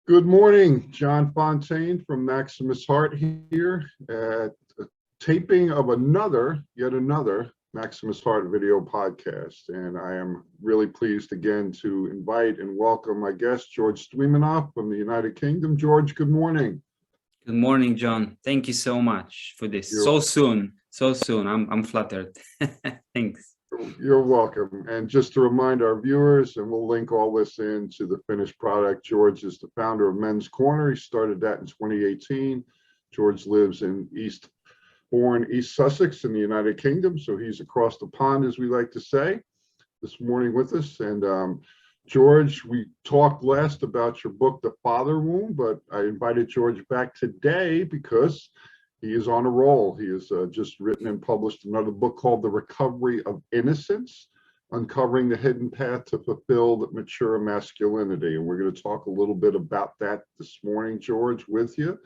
Good morning, John Fontaine from Maximus Heart here at a taping of yet another Maximus Heart video podcast. And I am really pleased again to invite and welcome my guest, George Stoimenov from the United Kingdom. George, good morning. Good morning, John. Thank you so much for this. So soon. I'm flattered. Thanks. You're welcome. And just to remind our viewers, and we'll link all this into the finished product, George is the founder of Men's Corner. He started that in 2018. George lives in Eastbourne, East Sussex in the United Kingdom. So he's across the pond, as we like to say, this morning with us. And George, we talked last about your book, The Father Wound, but I invited George back today because he is on a roll. He has just written and published another book called The Recovery of Innocence, Uncovering the Hidden Path to Fulfilled Mature Masculinity. And we're going to talk a little bit about that this morning, George, with you.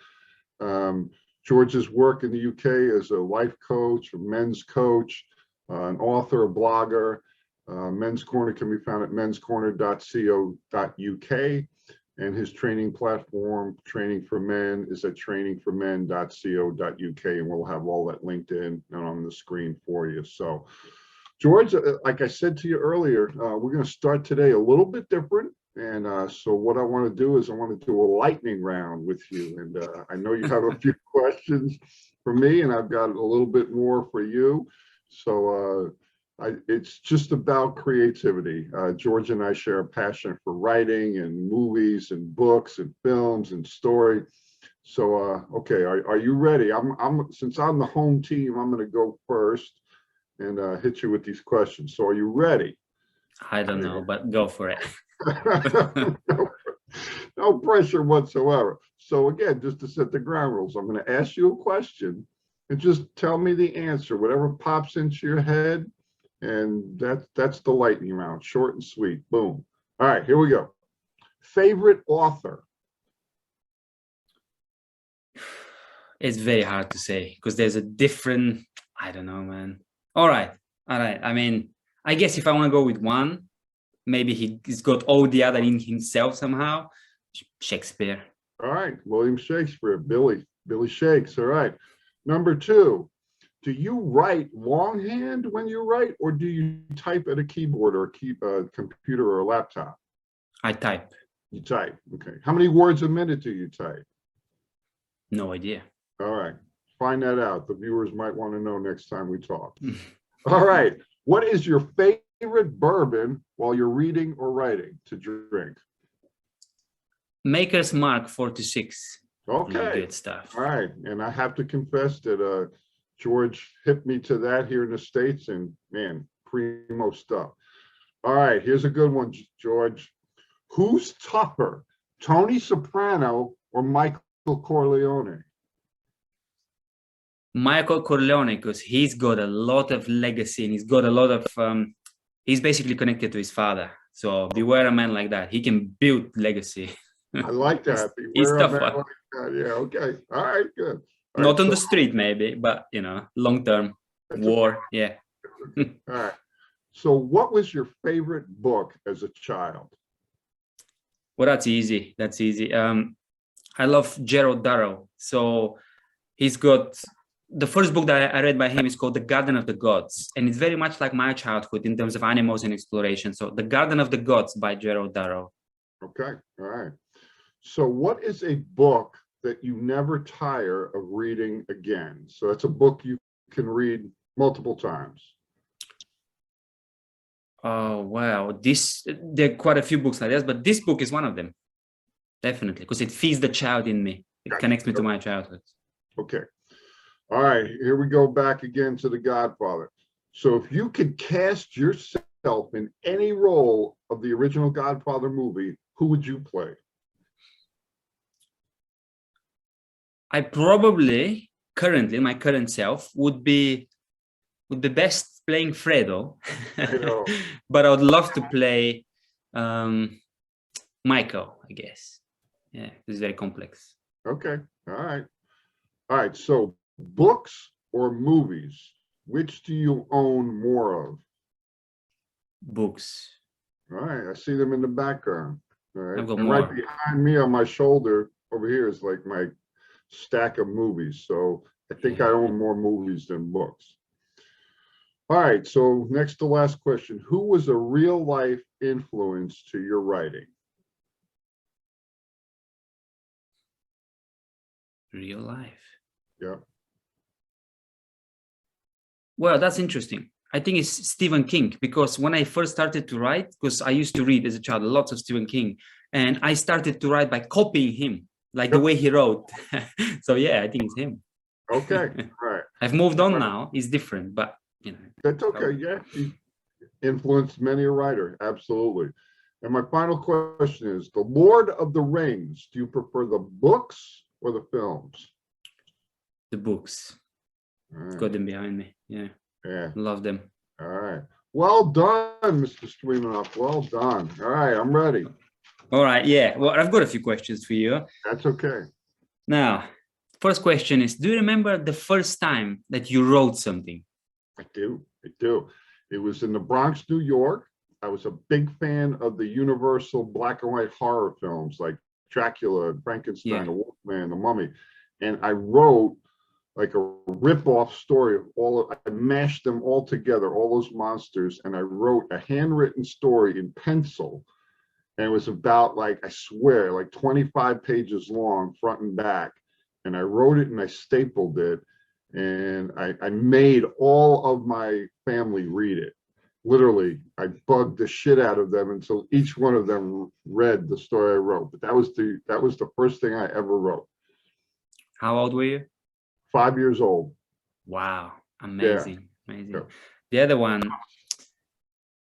George's work in the UK as a life coach, a men's coach, an author, a blogger. Men's Corner can be found at menscorner.co.uk. And his training platform, Training for Men, is at trainingformen.co.uk. And we'll have all that linked in and on the screen for you. So, George, like I said to you earlier, we're going to start today a little bit different. And so what I want to do is I want to do a lightning round with you. And I know you have a few questions for me, and I've got a little bit more for you. So it's just about creativity. George and I share a passion for writing and movies and books and films and story. So, okay, are you ready? Since I'm the home team, I'm going to go first and hit you with these questions. So, are you ready? I don't know, but go for it. No pressure whatsoever. So again, just to set the ground rules, I'm going to ask you a question and just tell me the answer, whatever pops into your head. And that's the lightning round, short and sweet. Boom. All right, here we go. Favorite author? It's very hard to say because there's a different, I don't know, man. All right. I mean, I guess if I want to go with one, maybe he's got all the other in himself somehow. Shakespeare. All right, William Shakespeare, Billy Shakes. All right. Number two. Do you write longhand when you write, or do you type at a keyboard or a computer or a laptop? I type. You type. Okay. How many words a minute do you type? No idea. All right. Find that out. The viewers might want to know next time we talk. All right. What is your favorite bourbon while you're reading or writing to drink? Maker's Mark 46. Okay. Good stuff. All right. And I have to confess that George hit me to that here in the States, and man, primo stuff. All right, here's a good one, George. Who's tougher, Tony Soprano or Michael Corleone? Michael Corleone, because he's got a lot of legacy and he's got a lot of, he's basically connected to his father. So beware a man like that. He can build legacy. I like that. He's Beware a man tougher. like that. Yeah, okay. All right, good. Not on the street, maybe, but long-term war. Yeah. All right. So, what was your favorite book as a child? Well, that's easy. That's easy. I love Gerald Darrow. So, he's got the first book that I read by him is called The Garden of the Gods, and it's very much like my childhood in terms of animals and exploration. So, The Garden of the Gods by Gerald Darrow. Okay. All right. So, what is a book that you never tire of reading again? So it's a book you can read multiple times. Oh, wow. There are quite a few books like this, but this book is one of them. Definitely, because it feeds the child in me. It connects me to my childhood. Okay. All right. Here we go back again to The Godfather. So if you could cast yourself in any role of the original Godfather movie, who would you play? I probably currently, my current self would be best playing Fredo, but I would love to play Michael, I guess. Yeah, it's very complex. Okay. All right. So books or movies, which do you own more of? Books. All right. I see them in the background. All right. I've got And right more. behind me on my shoulder over here is like my stack of movies. So I think I Yeah. own more movies than books. All right. So next to last question. Who was a real life influence to your writing? Real life. Yeah. Well, that's interesting. I think it's Stephen King, because when I first started to write, because I used to read as a child lots of Stephen King, and I started to write by copying him, like the Yep. way he wrote. So yeah, I think it's him. Okay. All right. I've moved on now. It's different, but you know. That's okay. Yeah. He influenced many a writer. Absolutely. And my final question is, The Lord of the Rings, do you prefer the books or the films? The books. All right. Got them behind me. Yeah. Yeah. Love them. All right. Well done, Mr. Stoimenov. Well done. All right. I'm ready. All right. Yeah. Well, I've got a few questions for you. That's okay. Now, first question is, do you remember the first time that you wrote something? I do. I do. It was in the Bronx, New York. I was a big fan of the Universal black and white horror films like Dracula, Frankenstein, Yeah. The Wolfman, The Mummy. And I wrote like a rip-off story of I mashed them all together, all those monsters, and I wrote a handwritten story in pencil. And it was about, like, I swear, like 25 pages long, front and back. And I wrote it and I stapled it. And I made all of my family read it. Literally, I bugged the shit out of them until each one of them read the story I wrote. But that was the first thing I ever wrote. How old were you? 5 years old. Wow. Yeah. Amazing. Amazing. Yeah. The other one,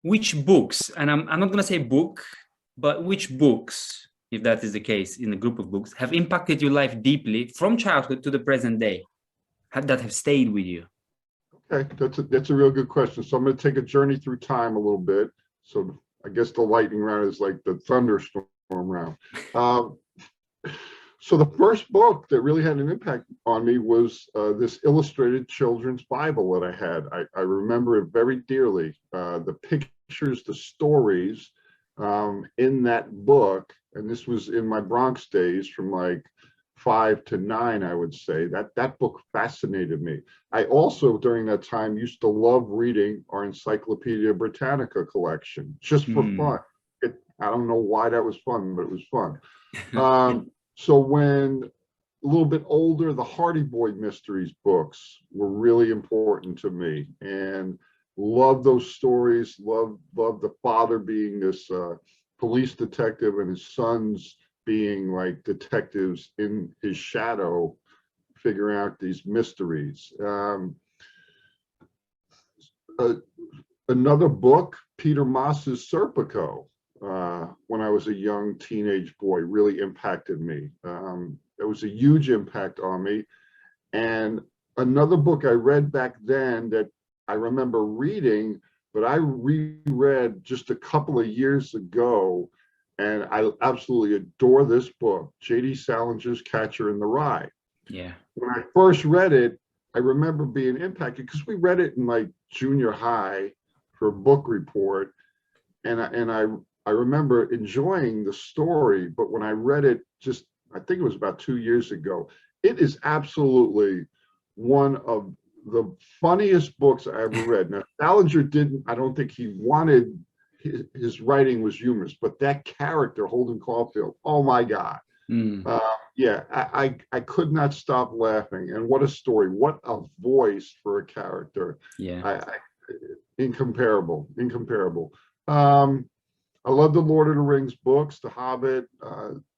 which books, and I'm not going to say book, but which books, if that is the case in a group of books, have impacted your life deeply from childhood to the present day, that have stayed with you? Okay, that's a real good question. So I'm going to take a journey through time a little bit. So I guess the lightning round is like the thunderstorm round. So the first book that really had an impact on me was this illustrated children's Bible that I had. I remember it very dearly. The pictures, the stories in that book, and this was in my Bronx days from like 5 to 9, I would say, that book fascinated me. I also, during that time, used to love reading our Encyclopedia Britannica collection, just for fun. I don't know why that was fun, but it was fun. So when a little bit older, the Hardy Boy Mysteries books were really important to me, and love those stories. Love the father being this police detective and his sons being like detectives in his shadow, figuring out these mysteries. Another book, Peter Moss's Serpico, when I was a young teenage boy, really impacted me. It was a huge impact on me. And another book I read back then that I remember reading, but I reread just a couple of years ago, and I absolutely adore this book, J.D. Salinger's Catcher in the Rye. Yeah. When I first read it, I remember being impacted because we read it in like junior high for a book report, and I remember enjoying the story. But when I read it, just I think it was about 2 years ago, it is absolutely one of the funniest books I ever read. Now, Salinger didn't, I don't think he wanted, his writing was humorous, but that character, Holden Caulfield, oh my God. Yeah, I could not stop laughing. And what a story, what a voice for a character. Yeah. Incomparable. I love the Lord of the Rings books, The Hobbit.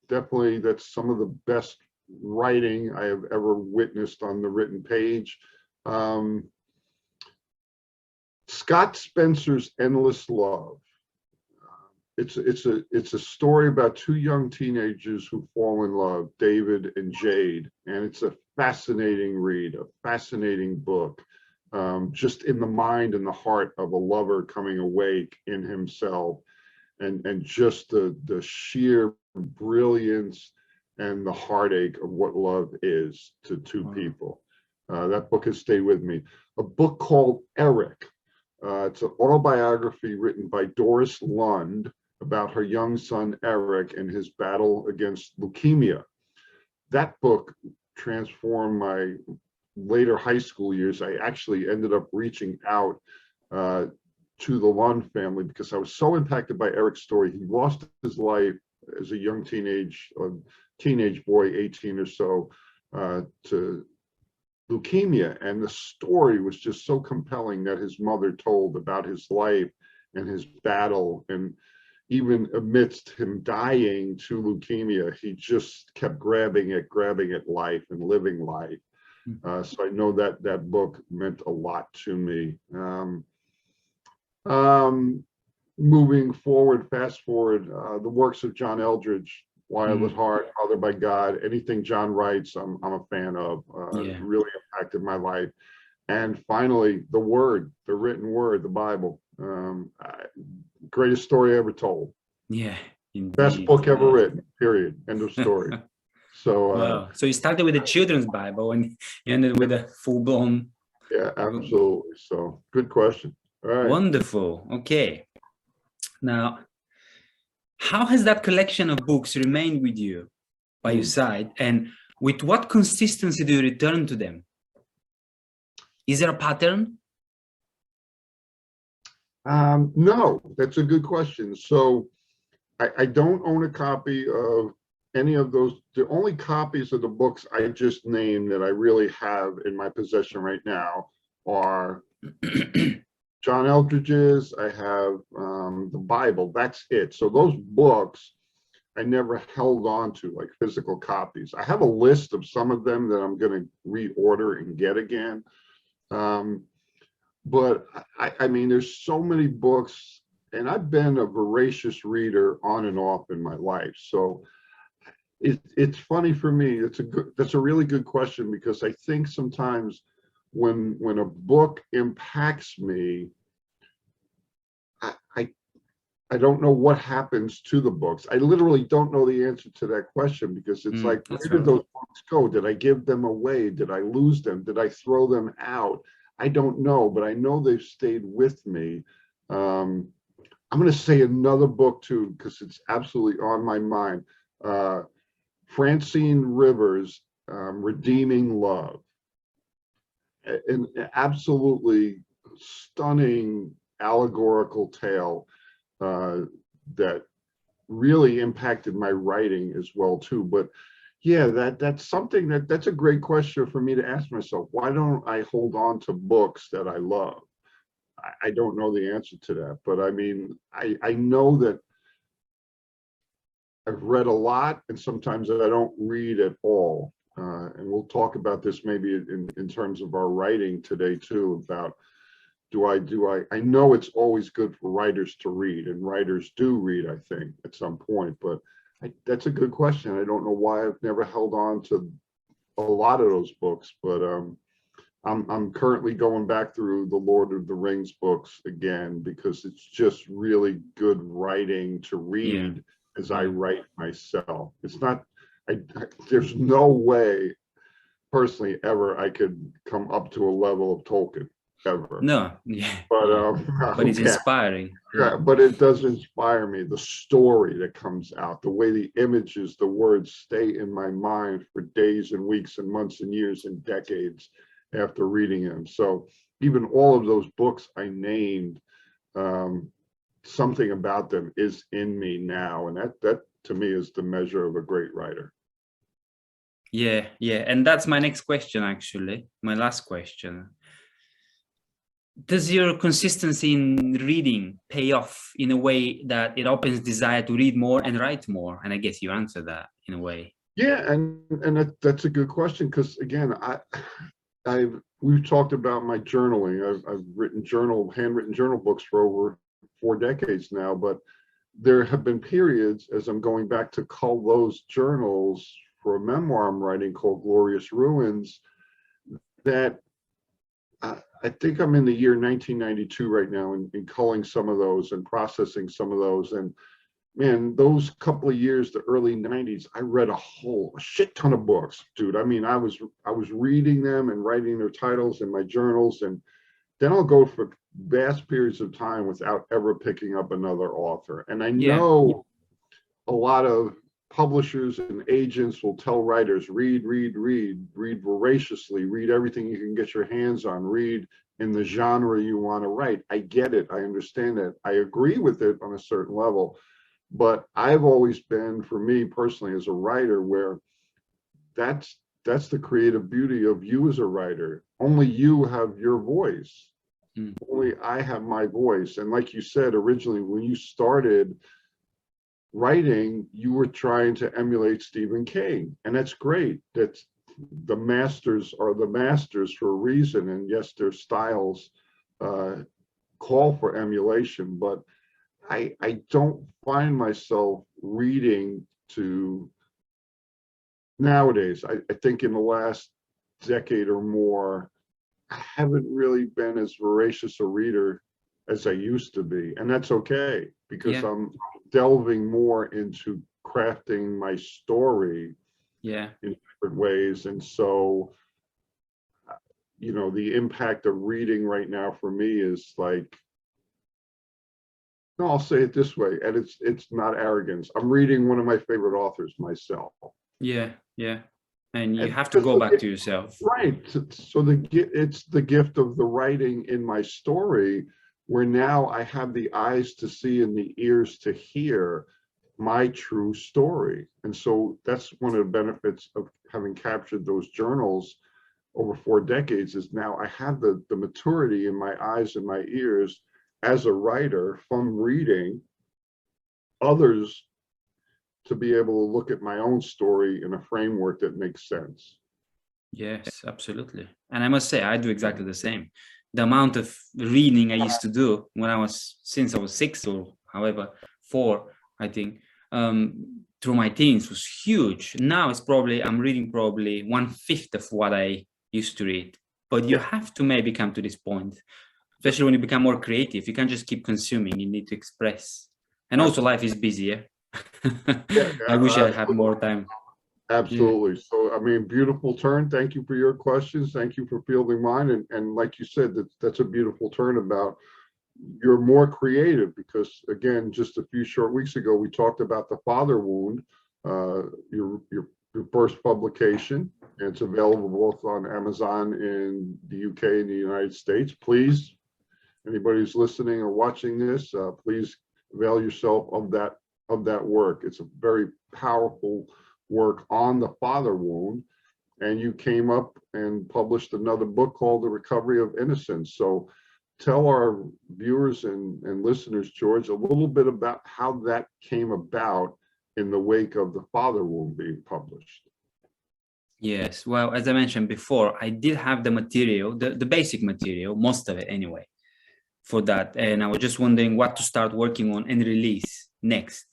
Definitely, that's some of the best writing I have ever witnessed on the written page. Scott Spencer's Endless Love. It's a story about two young teenagers who fall in love, David and Jade, and it's a fascinating read, a fascinating book. Just in the mind and the heart of a lover coming awake in himself, and just the sheer brilliance and the heartache of what love is to two people. That book has stayed with me. A book called Eric. It's an autobiography written by Doris Lund, about her young son, Eric, and his battle against leukemia. That book transformed my later high school years. I actually ended up reaching out to the Lund family because I was so impacted by Eric's story. He lost his life as a young teenage boy, 18 or so, to leukemia. And the story was just so compelling that his mother told about his life and his battle. And even amidst him dying to leukemia, he just kept grabbing at life and living life. So I know that that book meant a lot to me. Moving forward, fast forward, the works of John Eldredge, Wild at Heart, Fathered by God, anything John writes, I'm a fan of. Really impacted my life. And finally, the Word, the written Word, the Bible. Greatest story ever told. Yeah, indeed. Best book ever written, period. End of story. So, wow. So you started with the children's Bible and you ended with a full-blown. Yeah, absolutely. So good question. All right. Wonderful. Okay. Now, how has that collection of books remained with you by your side, and with what consistency do you return to them? Is there a pattern? No, that's a good question. So I don't own a copy of any of those. The only copies of the books I just named that I really have in my possession right now are John Eldredge's. I have the Bible. That's it. So those books I never held on to, like physical copies. I have a list of some of them that I'm going to reorder and get again. But I mean, there's so many books, and I've been a voracious reader on and off in my life. So it's funny for me. That's a really good question, because I think sometimes when a book impacts me, I don't know what happens to the books. I literally don't know the answer to that question, because it's like, where did those books go? Did I give them away? Did I lose them? Did I throw them out? I don't know, but I know they've stayed with me. I'm going to say another book too, because it's absolutely on my mind. Francine Rivers, Redeeming Love. An absolutely stunning allegorical tale that really impacted my writing as well too. But yeah, that's something that's a great question for me to ask myself. Why don't I hold on to books that I love? I don't know the answer to that, but I mean, I know that I've read a lot, and sometimes I don't read at all. And we'll talk about this maybe in terms of our writing today too, about I know it's always good for writers to read, and writers do read, I think, at some point, but that's a good question. I don't know why I've never held on to a lot of those books, but I'm currently going back through the Lord of the Rings books again, because it's just really good writing to read as I write myself. It's not, there's no way personally ever I could come up to a level of Tolkien. Ever. No, but it's inspiring. Yeah, but it does inspire me. The story that comes out, the way the images, the words stay in my mind for days and weeks and months and years and decades after reading them. So even all of those books I named, something about them is in me now, and that to me is the measure of a great writer. Yeah, and that's my next question, actually, my last question. Does your consistency in reading pay off in a way that it opens desire to read more and write more? And I guess you answer that in a way. Yeah, and that's a good question, because again, we've talked about my journaling. I've written handwritten journal books for over 4 decades now, but there have been periods as I'm going back to cull those journals for a memoir I'm writing called Glorious Ruins, that I think I'm in the year 1992 right now, and culling some of those and processing some of those. And man, those couple of years, the early 90s, I read a shit ton of books, dude. I mean, I was reading them and writing their titles in my journals, and then I'll go for vast periods of time without ever picking up another author. And I Yeah. know a lot of publishers and agents will tell writers, read voraciously, read everything you can get your hands on, read in the genre you want to write. I get it. I understand it. I agree with it on a certain level. But I've always been, for me personally, as a writer, where that's the creative beauty of you as a writer. Only you have your voice. Only I have my voice. And like you said, originally, when you started writing, you were trying to emulate Stephen King. And that's great. That's the masters are the masters for a reason. And yes, their styles call for emulation, but I don't find myself reading to nowadays. I think in the last decade or more, I haven't really been as voracious a reader as I used to be. And that's okay, because I'm delving more into crafting my story in different ways. And so, you know, the impact of reading right now for me is like, no, I'll say it this way, and it's not arrogance. I'm reading one of my favorite authors myself. Yeah. And you have to go back to yourself. Right. So it's the gift of the writing in my story, where now I have the eyes to see and the ears to hear my true story. And so that's one of the benefits of having captured those journals over 4 decades, is now I have the maturity in my eyes and my ears as a writer from reading others to be able to look at my own story in a framework that makes sense. Yes, absolutely. And I must say, I do exactly the same. The amount of reading I used to do when since I was 6 or however, 4, I think, through my teens was huge. Now it's I'm reading probably 1/5 of what I used to read. But you have to maybe come to this point, especially when you become more creative. You can't just keep consuming, you need to express. And also life is busier. I wish I had more time. Absolutely. So, I mean, beautiful turn. Thank you for your questions. Thank you for fielding mine. And like you said, that's a beautiful turn about you're more creative, because again, just a few short weeks ago, we talked about The Father Wound, your first publication. And it's available both on Amazon in the UK and the United States. Please, anybody who's listening or watching this, please avail yourself of that work. It's a very powerful work on the father wound. And you came up and published another book called The Recovery of Innocence. So tell our viewers and listeners, George, a little bit about how that came about in the wake of the father wound being published. Yes, well, as I mentioned before, I did have the material, the basic material, most of it anyway, for that. And I was just wondering what to start working on and release next.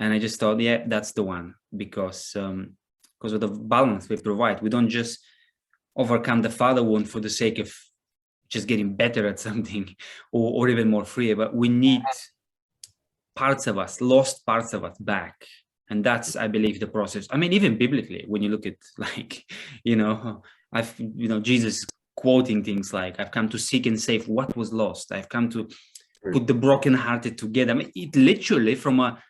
And I just thought, yeah, that's the one, because of the balance we provide. We don't just overcome the father wound for the sake of just getting better at something or even more free, but we need parts of us, lost parts of us back. And that's, I believe, the process. I mean, even biblically, when you look at, like, Jesus quoting things like, I've come to seek and save what was lost. I've come to put the brokenhearted together. I mean, it literally, from a,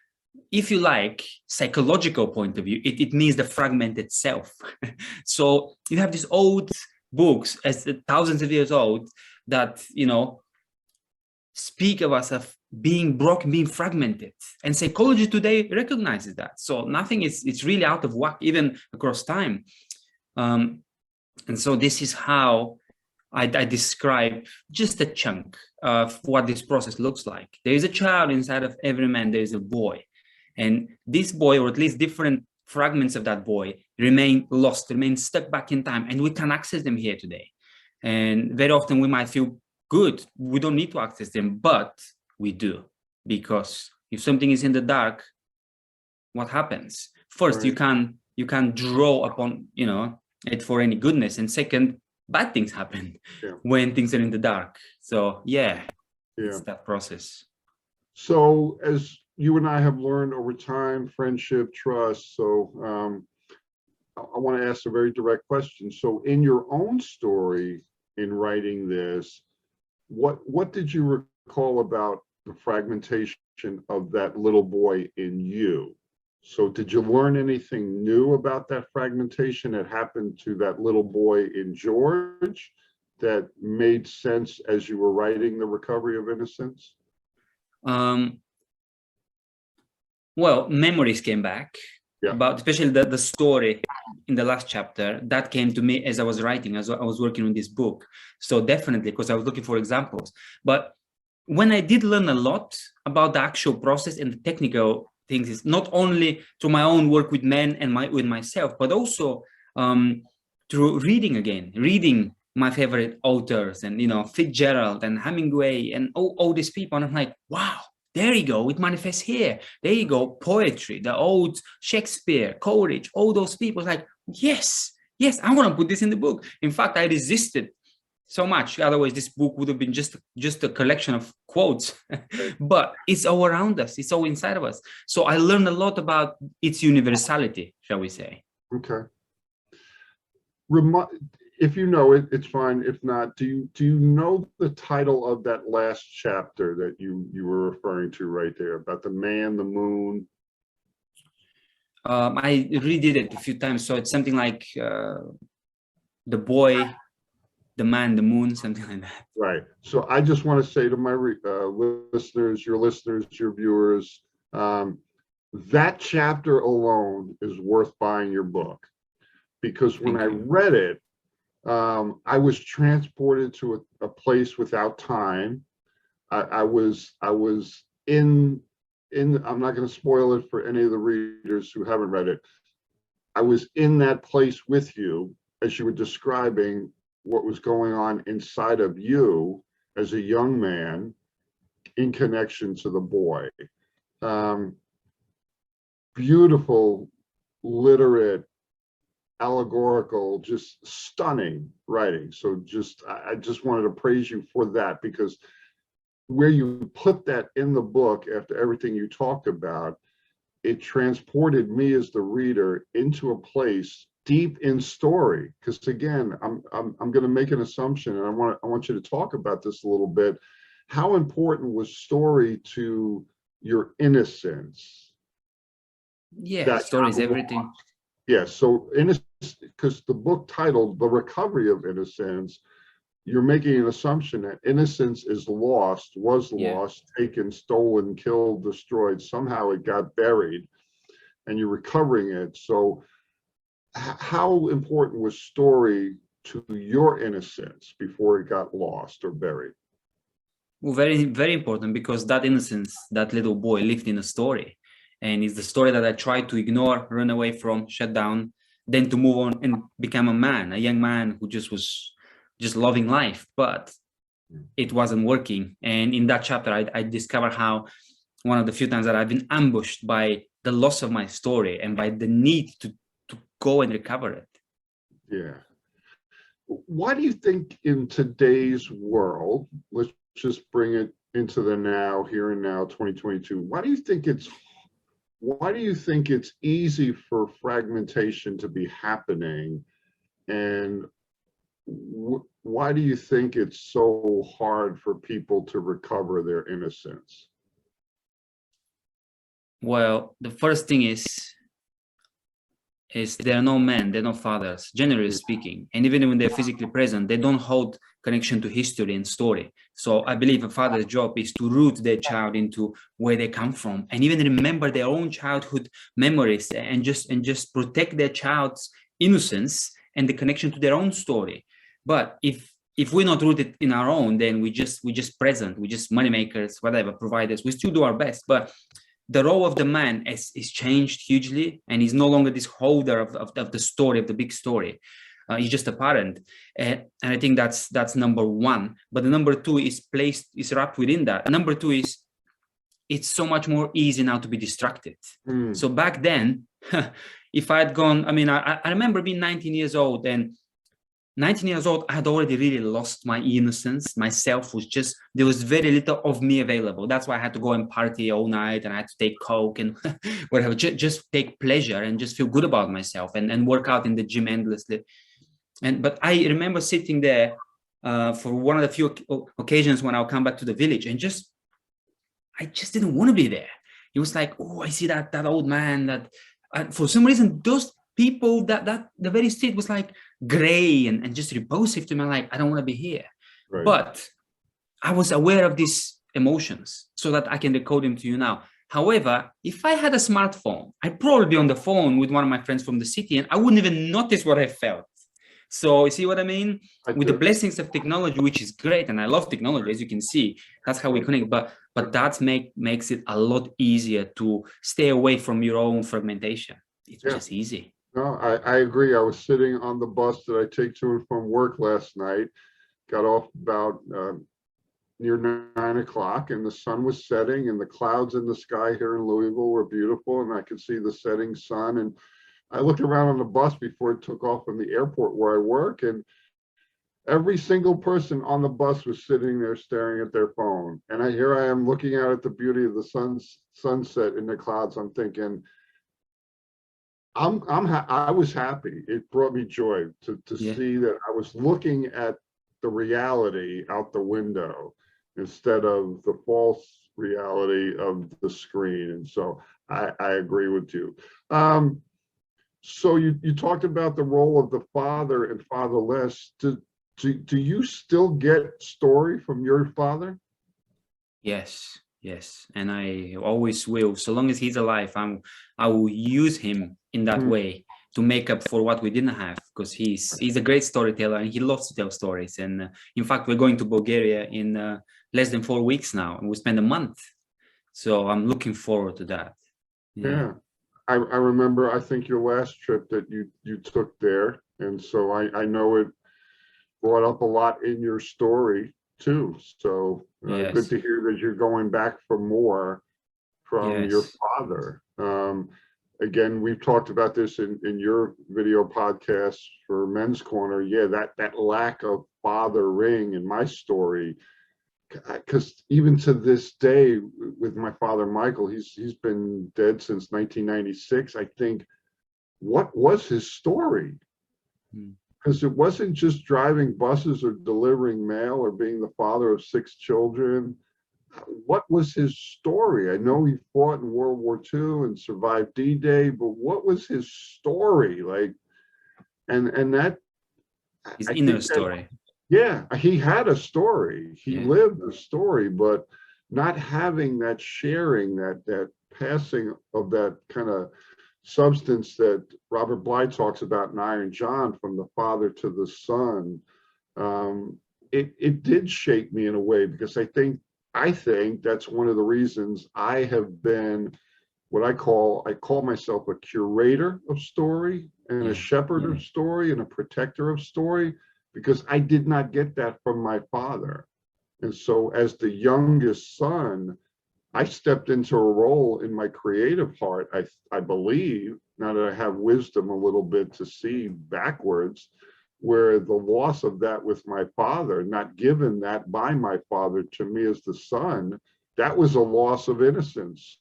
if you like, psychological point of view, it means the fragmented self. So you have these old books, as thousands of years old, that, speak of us of being broken, being fragmented, and psychology today recognizes that. So nothing is, it's really out of whack, even across time. And so this is how I describe just a chunk of what this process looks like. There is a child inside of every man. There is a boy, and this boy, or at least different fragments of that boy, remain lost, remain stuck back in time, and we can access them here today. And very often we might feel good, we don't need to access them, but we do, because if something is in the dark, what happens? First, right, you can't draw upon it for any goodness, and second, bad things happen when things are in the dark. So it's that process. So as you and I have learned over time, friendship, trust, so I want to ask a very direct question. So in your own story, in writing this, what did you recall about the fragmentation of that little boy in you? So did you learn anything new about that fragmentation that happened to that little boy in George that made sense as you were writing The Recovery of Innocence? Well, memories came back Yeah. about, especially the story in the last chapter that came to me as I was writing, as I was working on this book. So definitely, because I was looking for examples. But when I did learn a lot about the actual process and the technical things, is not only through my own work with men and with myself, but also through reading my favorite authors, and Fitzgerald and Hemingway and all these people. And I'm like, wow, there you go, it manifests here. There you go, poetry, the old Shakespeare, Coleridge, all those people. Like, yes, I want to put this in the book. In fact, I resisted so much. Otherwise, this book would have been just a collection of quotes. But it's all around us. It's all inside of us. So I learned a lot about its universality, shall we say. Okay. If you know it, it's fine. If not, do you know the title of that last chapter that you were referring to right there about the man, the moon? I redid it a few times. So it's something like the boy, the man, the moon, something like that. Right. So I just want to say to my listeners, your viewers, that chapter alone is worth buying your book, because when I read it, I was transported to a place without time. I was in, I'm not going to spoil it for any of the readers who haven't read it. I was in that place with you as you were describing what was going on inside of you as a young man in connection to the boy. Beautiful, literate, allegorical, just stunning writing. So I just wanted to praise you for that, because where you put that in the book after everything you talked about, it transported me as the reader into a place deep in story. Because again, I'm going to make an assumption, and I want you to talk about this a little bit. How important was story to your innocence? Yeah, story is everything. Yeah, so innocence, because the book titled The Recovery of Innocence, you're making an assumption that innocence is lost, was lost, taken, stolen, killed, destroyed. Somehow it got buried, and you're recovering it. So how important was story to your innocence before it got lost or buried? Well, very, very important, because that innocence, that little boy lived in a story. And it's the story that I tried to ignore, run away from, shut down, then to move on and become a young man who was just loving life. But it wasn't working. And in that chapter, I discovered how one of the few times that I've been ambushed by the loss of my story and by the need to go and recover it. Yeah. Why do you think in today's world, let's just bring it into the now, here and now, 2022, why do you think it's easy for fragmentation to be happening, and why do you think it's so hard for people to recover their innocence? Well, the first thing is there are no men, there are no fathers, generally speaking. And even when they're physically present, they don't hold connection to history and story. So I believe a father's job is to root their child into where they come from, and even remember their own childhood memories, and just protect their child's innocence and the connection to their own story. But if we're not rooted in our own, then we just present, we just moneymakers, whatever, providers. We still do our best, but the role of the man is changed hugely, and he's no longer this holder of the story, of the big story. He's just a parent, and I think that's number one. But the number two is wrapped within that. Number two is it's so much more easy now to be distracted. So back then, if I had gone, I remember being 19 years old, and 19 years old, I had already really lost my innocence. Myself was just, there was very little of me available. That's why I had to go and party all night, and I had to take coke and whatever, just take pleasure and just feel good about myself, and work out in the gym endlessly. But I remember sitting there for one of the few occasions when I'll come back to the village, and I just didn't want to be there. It was like, oh, I see that old man that, for some reason, those people, that the very street was like gray and just repulsive to me. Like, I don't want to be here. Right. But I was aware of these emotions so that I can decode them to you now. However, if I had a smartphone, I'd probably be on the phone with one of my friends from the city, and I wouldn't even notice what I felt. So you see what I mean? With the blessings of technology, which is great, and I love technology, as you can see, that's how we connect. But that makes it a lot easier to stay away from your own fragmentation. It's just easy. No, I agree. I was sitting on the bus that I take to and from work last night, got off about near 9 o'clock, and the sun was setting, and the clouds in the sky here in Louisville were beautiful, and I could see the setting sun. And I looked around on the bus before it took off from the airport where I work, and every single person on the bus was sitting there staring at their phone. And here I am looking out at the beauty of the sunset in the clouds. I'm thinking, I was happy. It brought me joy to see that I was looking at the reality out the window instead of the false reality of the screen. And so I agree with you. So you talked about the role of the father and fatherless. Do you still get story from your father? Yes, and I always will. So long as he's alive, I will use him in that way to make up for what we didn't have, because he's a great storyteller and he loves to tell stories. And in fact, we're going to Bulgaria in less than 4 weeks now, and we spend a month. So I'm looking forward to that. Yeah. I remember, I think your last trip that you took there. And so I know it brought up a lot in your story too. So good to hear that you're going back for more from your father. Again, we've talked about this in your video podcast for Men's Corner. Yeah, that lack of fathering in my story, because even to this day with my father, Michael, he's been dead since 1996. I think, what was his story? Because it wasn't just driving buses or delivering mail or being the father of 6 children. What was his story? I know he fought in World War II and survived D-Day, but what was his story like? And that his inner story. Yeah, he had a story. He lived a story, but not having that sharing, that passing of that kind of substance that Robert Bly talks about in Iron John, from the father to the son, it did shake me in a way, because I think that's one of the reasons I have been what I call myself a curator of story and a shepherd of story and a protector of story, because I did not get that from my father. And so as the youngest son, I stepped into a role in my creative heart, I believe, now that I have wisdom a little bit to see backwards, where the loss of that with my father, not given that by my father to me as the son, that was a loss of innocence.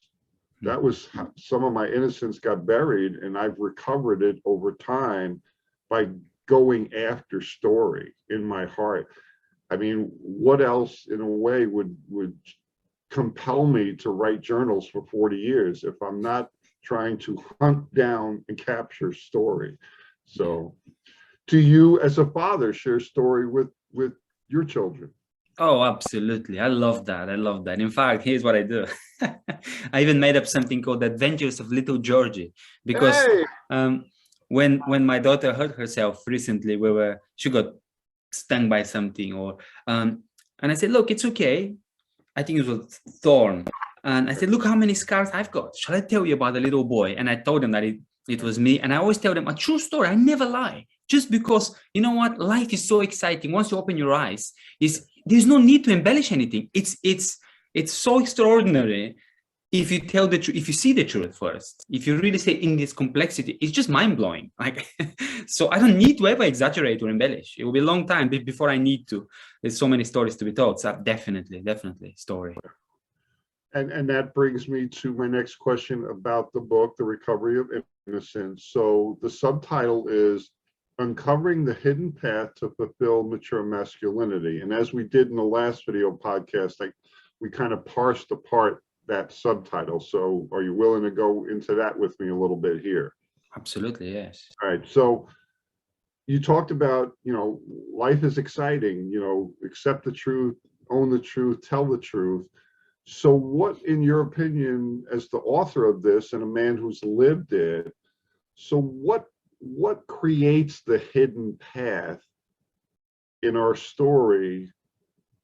That was some of my innocence got buried, and I've recovered it over time by going after story in my heart. I mean, what else in a way would compel me to write journals for 40 years if I'm not trying to hunt down and capture story? So do you as a father share story with your children? Oh, absolutely. I love that. In fact, here's what I do. I even made up something called The Adventures of Little Georgie, because when my daughter hurt herself recently, she got stung by something, and I said, look, it's okay. I think it was thorn. And I said, look how many scars I've got. Shall I tell you about the little boy? And I told them that it was me. And I always tell them a true story. I never lie. Just because, you know what? Life is so exciting. Once you open your eyes, there's no need to embellish anything. It's so extraordinary if you tell the truth, if you see the truth first. If you really say in this complexity, it's just mind-blowing. Like, so I don't need to ever exaggerate or embellish. It will be a long time before I need to. There's so many stories to be told. So definitely story. And that brings me to my next question about the book, The Recovery of Innocence. So the subtitle is uncovering the hidden path to fulfill mature masculinity. And as we did in the last video podcast, we kind of parsed apart that subtitle. So are you willing to go into that with me a little bit here? Absolutely, yes. All right. So you talked about, life is exciting, accept the truth, own the truth, tell the truth. So what, in your opinion, as the author of this and a man who's lived it, so what creates the hidden path in our story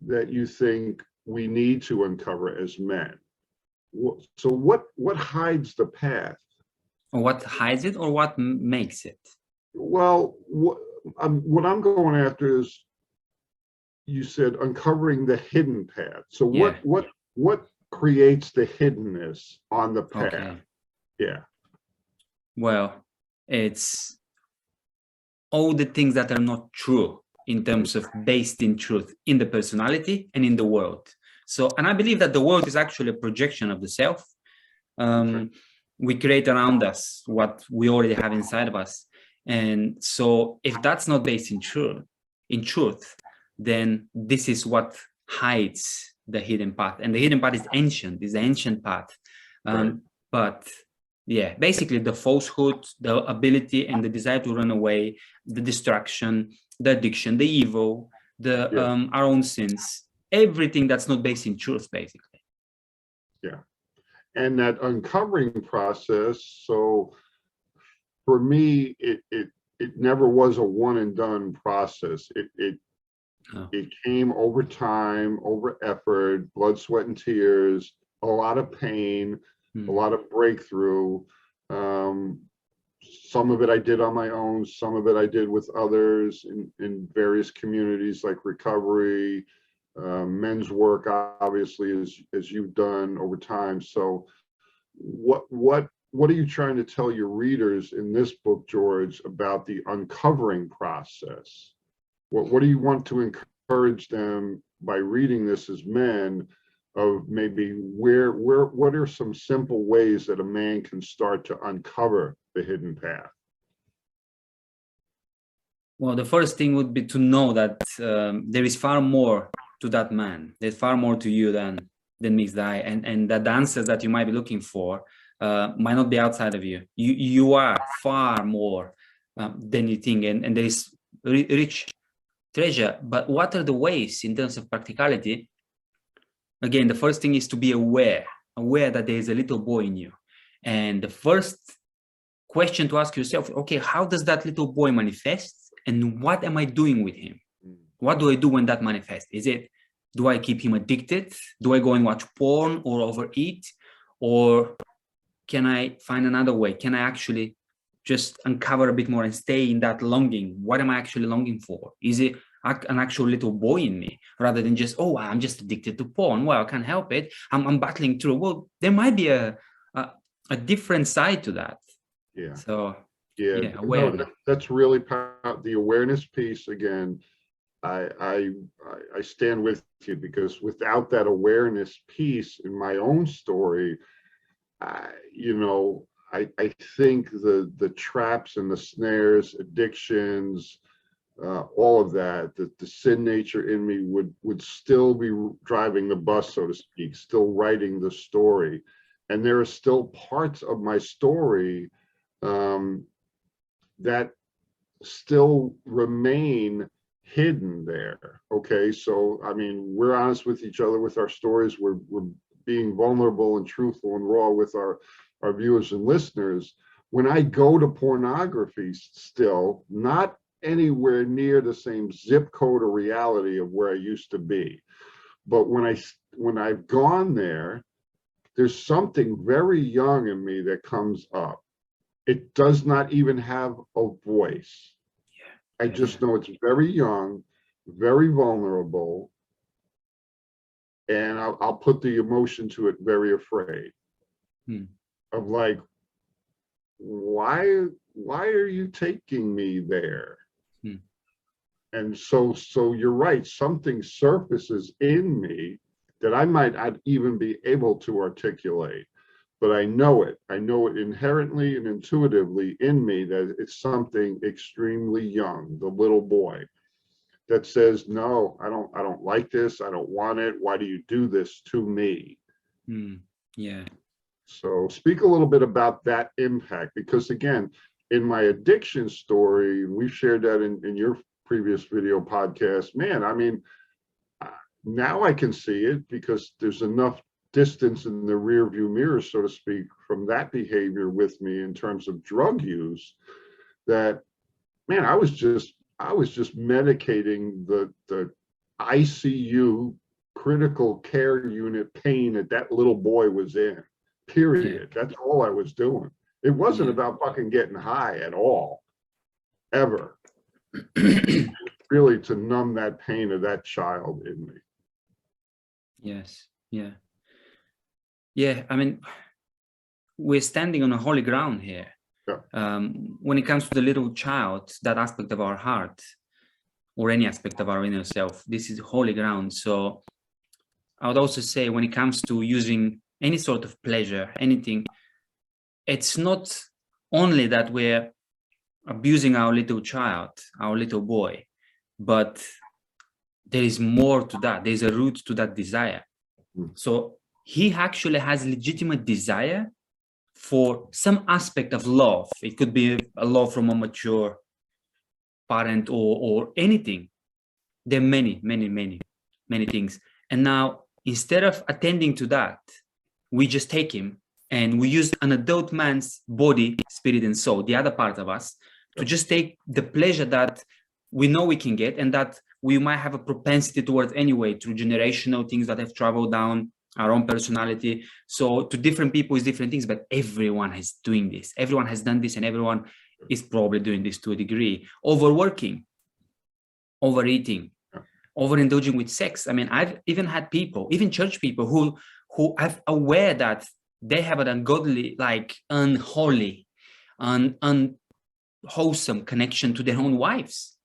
that you think we need to uncover as men? So what hides the path? What hides it or what makes it? Well, what I'm going after is, you said uncovering the hidden path. So what creates the hiddenness on the path? Okay. Yeah. Well, it's all the things that are not true in terms of based in truth in the personality and in the world. So, and I believe that the world is actually a projection of the self. We create around us what we already have inside of us. And so if that's not based in truth, then this is what hides the hidden path. And the hidden path is the ancient path. But yeah, basically the falsehood, the ability and the desire to run away, the distraction, the addiction, the evil, our own sins, everything that's not based in truth, basically. Yeah. And that uncovering process, so for me, it never was a one and done process. It came over time, over effort, blood, sweat, and tears, a lot of pain, a lot of breakthrough. Some of it I did on my own, some of it I did with others in various communities like recovery, men's work, obviously, as you've done over time. So what are you trying to tell your readers in this book, George, about the uncovering process? What do you want to encourage them by reading this as men of maybe what are some simple ways that a man can start to uncover the hidden path? Well, the first thing would be to know that there is far more to that man. There's far more to you than meets the eye, and that the answers that you might be looking for might not be outside of you. You are far more than you think, and there is rich treasure. But what are the ways in terms of practicality? Again, the first thing is to be aware that there is a little boy in you. And the first question to ask yourself, okay, how does that little boy manifest? And what am I doing with him? What do I do when that manifests? Do I keep him addicted? Do I go and watch porn or overeat? Or can I find another way? Can I actually just uncover a bit more and stay in that longing? What am I actually longing for? Is it an actual little boy in me, rather than just, oh, I'm just addicted to porn? Well, I can't help it. I'm battling through. Well, there might be a different side to that. Yeah. So no, that's really the awareness piece. Again, I stand with you, because without that awareness piece in my own story, I think the traps and the snares, addictions, all of that, the sin nature in me would still be driving the bus, so to speak, still writing the story. And there are still parts of my story that still remain hidden there. Okay, so I mean, we're honest with each other with our stories. We're being vulnerable and truthful and raw with our viewers and listeners. When I go to pornography, still not anywhere near the same zip code or reality of where I used to be. But when I've gone there, there's something very young in me that comes up. It does not even have a voice. I just know it's very young, very vulnerable, and I'll put the emotion to it, very afraid. Of like, why are you taking me there? And so you're right, something surfaces in me that I might not even be able to articulate, but I know it. I know it inherently and intuitively in me that it's something extremely young, the little boy that says, no, I don't like this. I don't want it. Why do you do this to me? Yeah. So speak a little bit about that impact, because again, in my addiction story, and we've shared that in your previous video podcast, man, I mean, now I can see it because there's enough distance in the rear view mirror, so to speak, from that behavior with me in terms of drug use, that, man, I was just medicating the ICU critical care unit pain that little boy was in, period. That's all I was doing. It wasn't about fucking getting high at all, ever. Really to numb that pain of that child in me. Yes. Yeah. Yeah. I mean, we're standing on a holy ground here. Yeah. When it comes to the little child, that aspect of our heart, or any aspect of our inner self, this is holy ground. So I would also say, when it comes to using any sort of pleasure, anything, it's not only that we're abusing our little child, our little boy, but there is more to that. There's a root to that desire. So he actually has legitimate desire for some aspect of love. It could be a love from a mature parent or anything. There are many things. And now, instead of attending to that, we just take him and we use an adult man's body, spirit, and soul, the other part of us, to just take the pleasure that we know we can get and that we might have a propensity towards anyway, through generational things that have traveled down our own personality. So to different people is different things, but everyone is doing this. Everyone has done this, and everyone is probably doing this to a degree. Overworking, overeating, overindulging with sex. I mean, I've even had people, even church people, who are aware that they have an ungodly, like unholy, unwholesome connection to their own wives.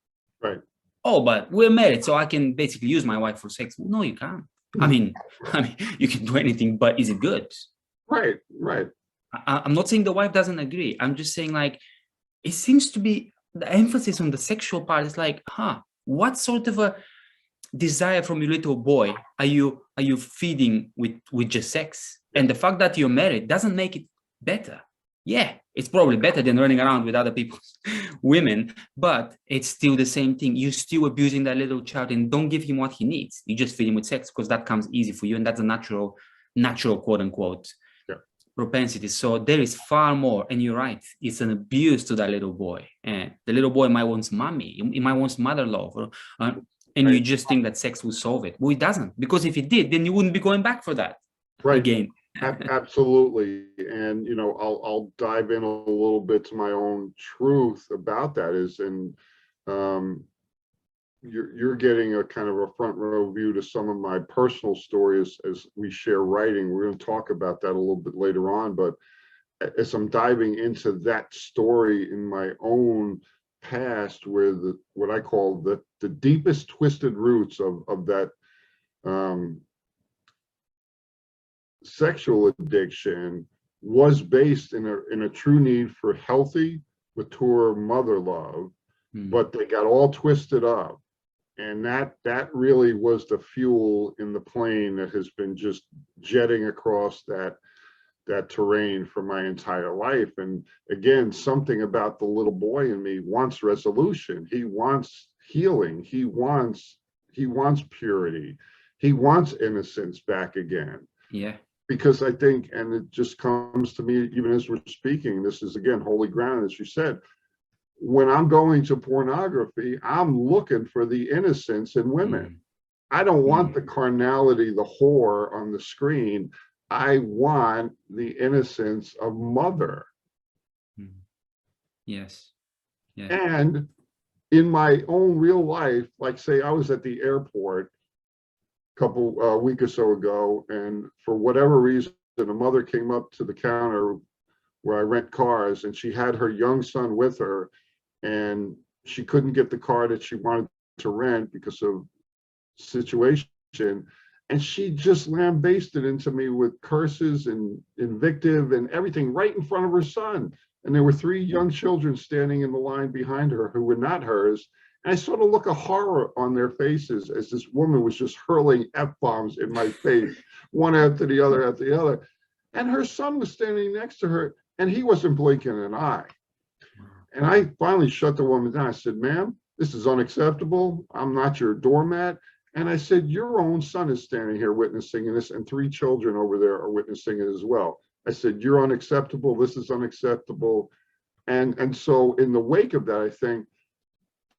Right. Oh, but we're married, so I can basically use my wife for sex. No, you can't. I mean, you can do anything, but is it good? Right. I'm not saying the wife doesn't agree. I'm just saying, like, it seems to be the emphasis on the sexual part is like, what sort of a desire from your little boy are you feeding with just sex? And the fact that you're married doesn't make it better. Yeah, it's probably better than running around with other people's women, but it's still the same thing. You're still abusing that little child, and don't give him what he needs. You just feed him with sex because that comes easy for you, and that's a natural quote unquote propensity. So there is far more, and you're right, it's an abuse to that little boy. And the little boy might want mommy, he might want mother love, and you just think that sex will solve it. Well, it doesn't, because if it did, then you wouldn't be going back for that again. Absolutely. And I'll dive in a little bit to my own truth about that is, and you're getting a kind of a front row view to some of my personal stories as we share writing. We're going to talk about that a little bit later on, but as I'm diving into that story in my own past, where what I call the deepest twisted roots of that sexual addiction was based in a true need for healthy, mature mother love, but they got all twisted up. And that really was the fuel in the plane that has been just jetting across that terrain for my entire life. And again, something about the little boy in me wants resolution. He wants healing. He wants purity. He wants innocence back again. Yeah. Because I think, and it just comes to me even as we're speaking, this is again holy ground, as you said, when I'm going to pornography, I'm looking for the innocence in women. I don't want the carnality, the whore on the screen. I want the innocence of mother. Yes. Yeah. And in my own real life, like say I was at the airport a couple week or so ago, and for whatever reason, a mother came up to the counter where I rent cars, and she had her young son with her, and she couldn't get the car that she wanted to rent because of situation. And she just lambasted into me with curses and invective and everything right in front of her son. And there were 3 young children standing in the line behind her who were not hers. And I saw the look of horror on their faces as this woman was just hurling F-bombs in my face, one after the other after the other. And her son was standing next to her, and he wasn't blinking an eye. And I finally shut the woman down. I said, ma'am, this is unacceptable. I'm not your doormat. And I said, your own son is standing here witnessing this, and 3 children over there are witnessing it as well. I said, you're unacceptable. This is unacceptable. And so in the wake of that, I think,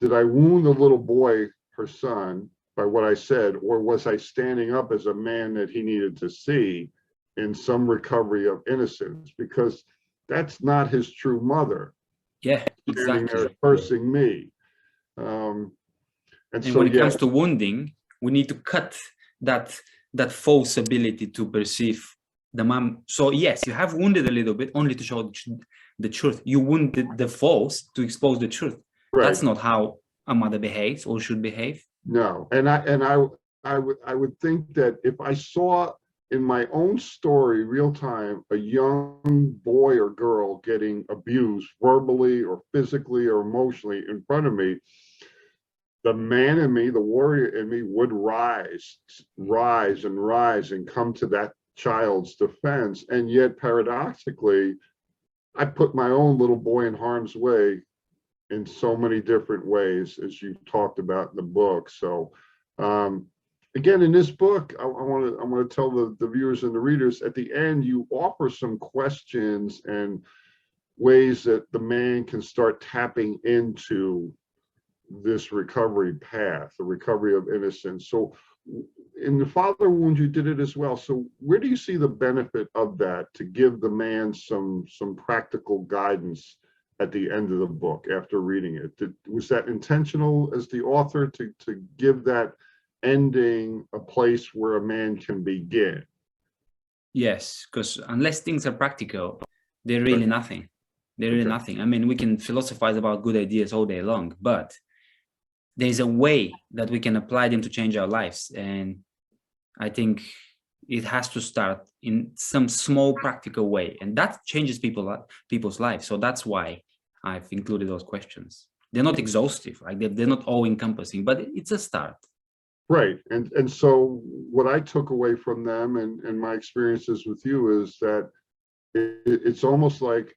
did I wound the little boy, her son, by what I said, or was I standing up as a man that he needed to see in some recovery of innocence? Because that's not his true mother. Yeah, Standing exactly. there cursing me. And so, when it comes to wounding, we need to cut that false ability to perceive the mom. So yes, you have wounded a little bit only to show the truth. You wounded the false to expose the truth. Right. That's not how a mother behaves or should behave. No, and I would think that if I saw in my own story, real time, a young boy or girl getting abused verbally or physically or emotionally in front of me, the man in me, the warrior in me would rise and come to that child's defense. And yet paradoxically, I put my own little boy in harm's way in so many different ways, as you talked about in the book. So again, in this book, I want to tell the viewers and the readers, at the end, you offer some questions and ways that the man can start tapping into this recovery path, the recovery of innocence. So in the father wound, you did it as well. So where do you see the benefit of that to give the man some practical guidance at the end of the book after reading it? Was that intentional as the author to give that ending a place where a man can begin? Yes, because unless things are practical, they're really nothing. They're really nothing. I mean, we can philosophize about good ideas all day long, but there's a way that we can apply them to change our lives. And I think it has to start in some small practical way, and that changes people's lives. So that's why I've included those questions. They're not exhaustive, like they're not all encompassing, but it's a start. Right. And so what I took away from them and my experiences with you is that it's almost like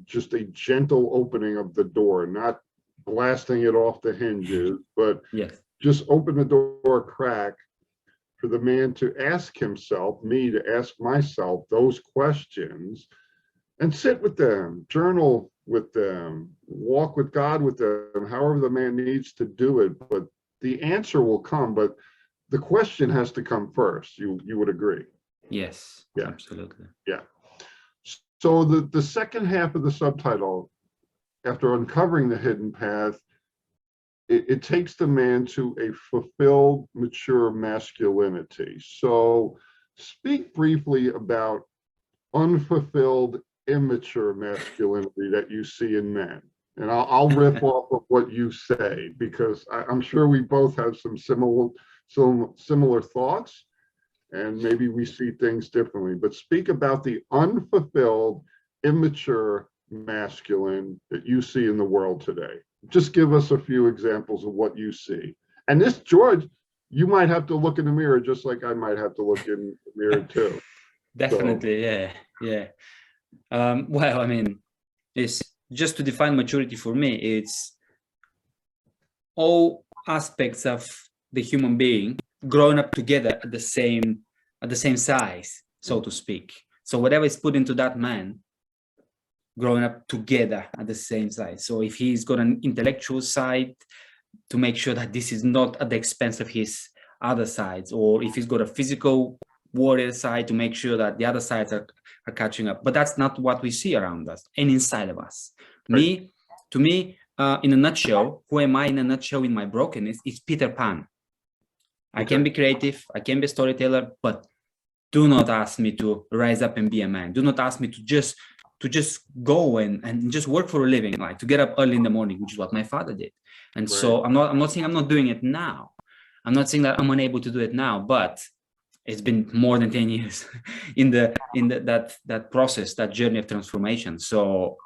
just a gentle opening of the door, not blasting it off the hinges, but yes, just open the door a crack for the man to ask himself, me to ask myself those questions, and sit with them, journal with them, walk with God with them, however the man needs to do it. But the answer will come, but the question has to come first. You would agree? Yes, yeah, absolutely. Yeah. So the second half of the subtitle, after uncovering the hidden path, it takes the man to a fulfilled, mature masculinity. So speak briefly about unfulfilled, immature masculinity that you see in men. And I'll riff off of what you say, because I'm sure we both have some similar thoughts, and maybe we see things differently. But speak about the unfulfilled, immature masculine that you see in the world today. Just give us a few examples of what you see. And this, George, you might have to look in the mirror just like I might have to look in the mirror too. Definitely, so. Yeah. Well, I mean, it's just to define maturity for me, it's all aspects of the human being growing up together at the same size, so to speak. So whatever is put into that man, growing up together at the same size. So if he's got an intellectual side, to make sure that this is not at the expense of his other sides, or if he's got a physical warrior side, to make sure that the other sides are catching up. But that's not what we see around us and inside of us. Right. To me, in a nutshell, who am I in a nutshell in my brokenness? It's Peter Pan. I can be creative, I can be a storyteller, but do not ask me to rise up and be a man. Do not ask me to just go and just work for a living, like to get up early in the morning, which is what my father did. And so I'm not saying I'm not doing it now. I'm not saying that I'm unable to do it now, but it's been more than 10 years in that process, that journey of transformation. So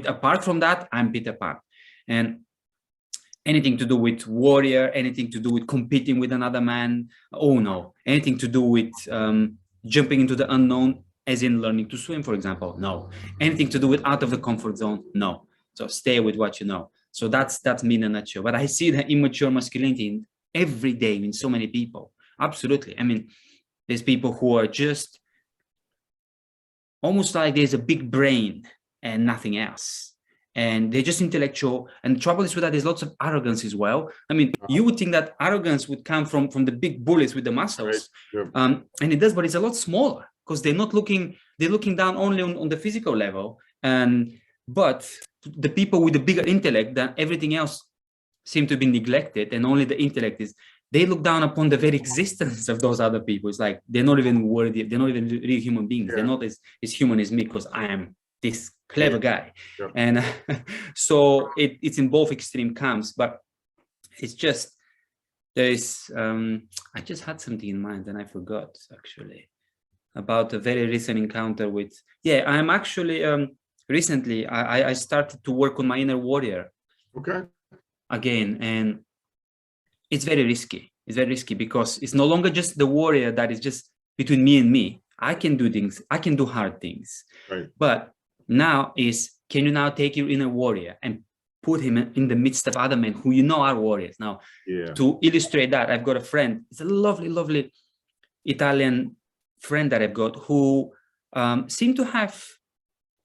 apart from that, I'm Peter Pan. And anything to do with warrior, anything to do with competing with another man, oh no. Anything to do with jumping into the unknown, as in learning to swim, for example, no. Anything to do with out of the comfort zone, no. So stay with what you know. So that's me in a nutshell. But I see the immature masculinity every day in so many people. Absolutely. I mean, there's people who are just almost like there's a big brain and nothing else. And they're just intellectual. And the trouble is with that, there's lots of arrogance as well. I mean, you would think that arrogance would come from the big bullies with the muscles. Right. Yep. And it does, but it's a lot smaller because they're looking down only on the physical level. But the people with the bigger intellect, that everything else seem to be neglected, and only the intellect is, they look down upon the very existence of those other people. It's like they're not even worthy, they're not even real human beings. Yeah. They're not as human as me because I am this clever guy. Yep. And so it's in both extreme camps, but it's just, there's, I just had something in mind and I forgot actually about a very recent encounter with, I'm actually, recently I started to work on my inner warrior. Okay. Again, and it's very risky. It's very risky because it's no longer just the warrior that is just between me and me. I can do things, I can do hard things. Right. But now can you now take your inner warrior and put him in the midst of other men who you know are warriors? Now, to illustrate that, I've got a friend. It's a lovely, lovely Italian friend that I've got who seemed to have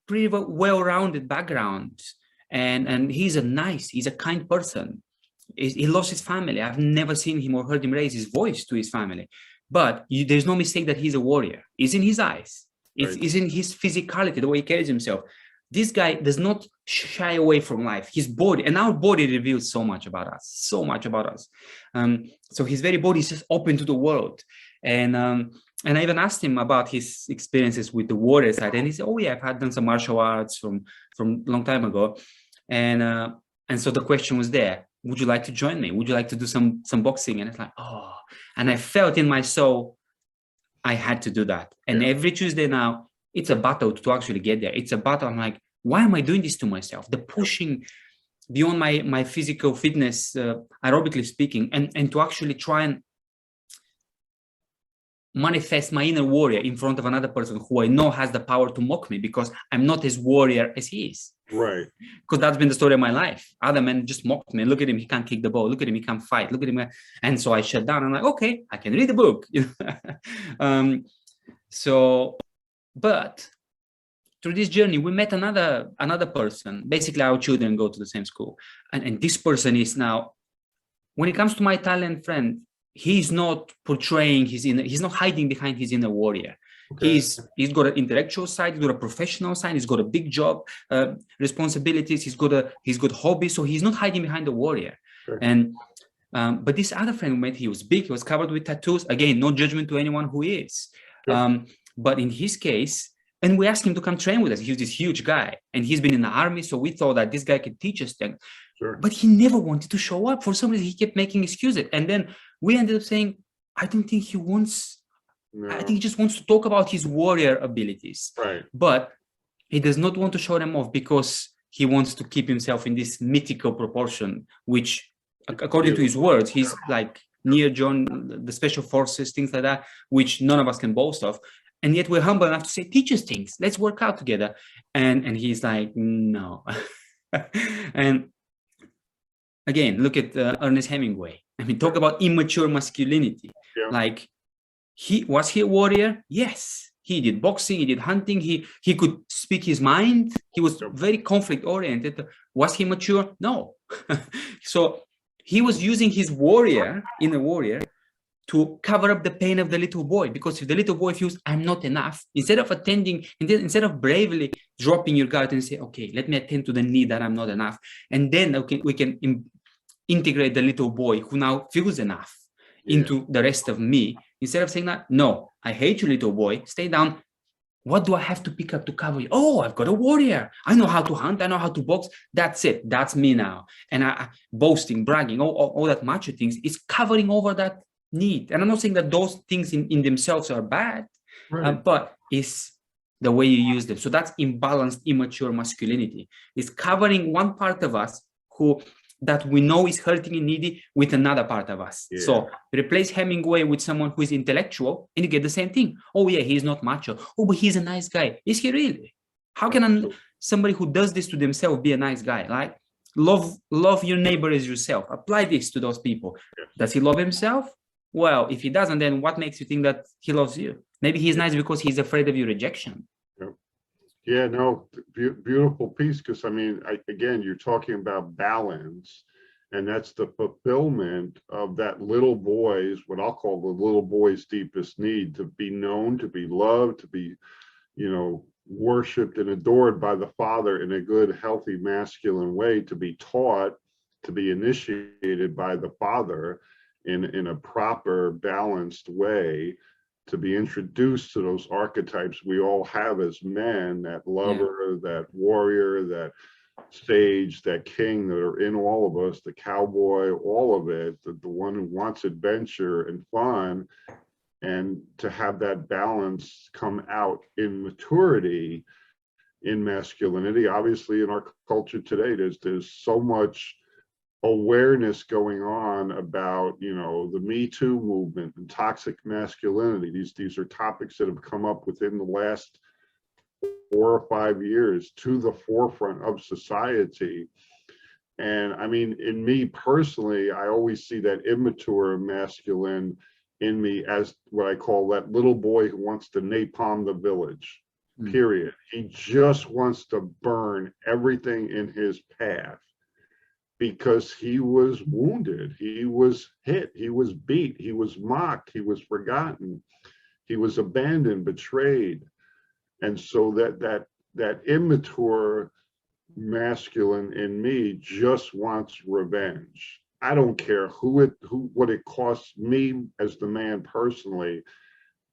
pretty well-rounded background. And he's a kind person. He loves his family. I've never seen him or heard him raise his voice to his family. But there's no mistake that he's a warrior. It's in his eyes. It's in his physicality, the way he carries himself. This guy does not shy away from life. His body, and our body reveals so much about us, so his very body is just open to the world. And I even asked him about his experiences with the warrior side. And he said, oh yeah, I've done some martial arts from a long time ago. And so the question was there, would you like to join me? Would you like to do some boxing? And it's like, oh, and I felt in my soul, I had to do that. And every Tuesday now, it's a battle to actually get there. It's a battle. I'm like, why am I doing this to myself? The pushing beyond my physical fitness, aerobically speaking, and to actually try and manifest my inner warrior in front of another person who I know has the power to mock me because I'm not as warrior as he is. Right. Because that's been the story of my life. Other men just mocked me. Look at him, he can't kick the ball. Look at him, he can't fight. Look at him. And so I shut down. I'm like, okay, I can read a book. But through this journey, we met another person. Basically, our children go to the same school. And this person is now, when it comes to my Italian friend, he's not portraying he's not hiding behind his inner warrior. Okay. He's got an intellectual side, he's got a professional side, he's got a big job, responsibilities, he's got hobbies, so he's not hiding behind the warrior. Sure. And but this other friend we met, he was big, he was covered with tattoos. Again, no judgment to anyone who is. Sure. But in his case, and we asked him to come train with us. He's this huge guy, and he's been in the army, so we thought that this guy could teach us things. Sure. But he never wanted to show up. For some reason, he kept making excuses. And then we ended up saying, I don't think he wants, I think he just wants to talk about his warrior abilities. Right. But he does not want to show them off because he wants to keep himself in this mythical proportion, which, according to his words, he's like near John, the special forces, things like that, which none of us can boast of. And yet we're humble enough to say, teach us things, let's work out together. And he's like, no. And again, look at Ernest Hemingway. I mean, talk about immature masculinity. Yeah. Like, was he a warrior? Yes. He did boxing, he did hunting, he could speak his mind. He was very conflict oriented. Was he mature? No. So he was using his inner warrior, to cover up the pain of the little boy, because if the little boy feels I'm not enough, instead of bravely dropping your guard and say, okay, let me attend to the need that I'm not enough, and then we can integrate the little boy who now feels enough into the rest of me, instead of saying that, no, I hate you, little boy, stay down. What do I have to pick up to cover you? Oh, I've got a warrior. I know how to hunt. I know how to box. That's it. That's me now. And boasting, bragging, all that macho things is covering over that need. And I'm not saying that those things in themselves are bad, Right. but it's the way you use them. So that's imbalanced, immature masculinity. It's covering one part of us that we know is hurting and needy with another part of us. Yeah. So replace Hemingway with someone who is intellectual and you get the same thing. Oh yeah, he's not macho. Oh, but he's a nice guy. Is he really? How can somebody who does this to themselves be a nice guy? Like, love your neighbor as yourself. Apply this to those people. Does he love himself? Well, if he doesn't, then what makes you think that he loves you? Maybe he's nice because he's afraid of your rejection. Yeah, no, beautiful piece. Because I mean, again, you're talking about balance, and that's the fulfillment of that little boy's, what I'll call the little boy's deepest need, to be known, to be loved, to be, worshipped and adored by the father in a good, healthy, masculine way, to be taught, to be initiated by the father in a proper, balanced way, to be introduced to those archetypes we all have as men, that lover, that warrior, that sage, that king that are in all of us, the cowboy, all of it, the one who wants adventure and fun, and to have that balance come out in maturity, in masculinity. Obviously, in our culture today, there's so much awareness going on about, the Me Too movement and toxic masculinity. These are topics that have come up within the last 4 or 5 years to the forefront of society. And I mean, in me personally, I always see that immature masculine in me as what I call that little boy who wants to napalm the village, period. He just wants to burn everything in his path because he was wounded, he was hit, he was beat, he was mocked, he was forgotten, he was abandoned, betrayed. And so that immature masculine in me just wants revenge. I don't care what it costs me as the man personally.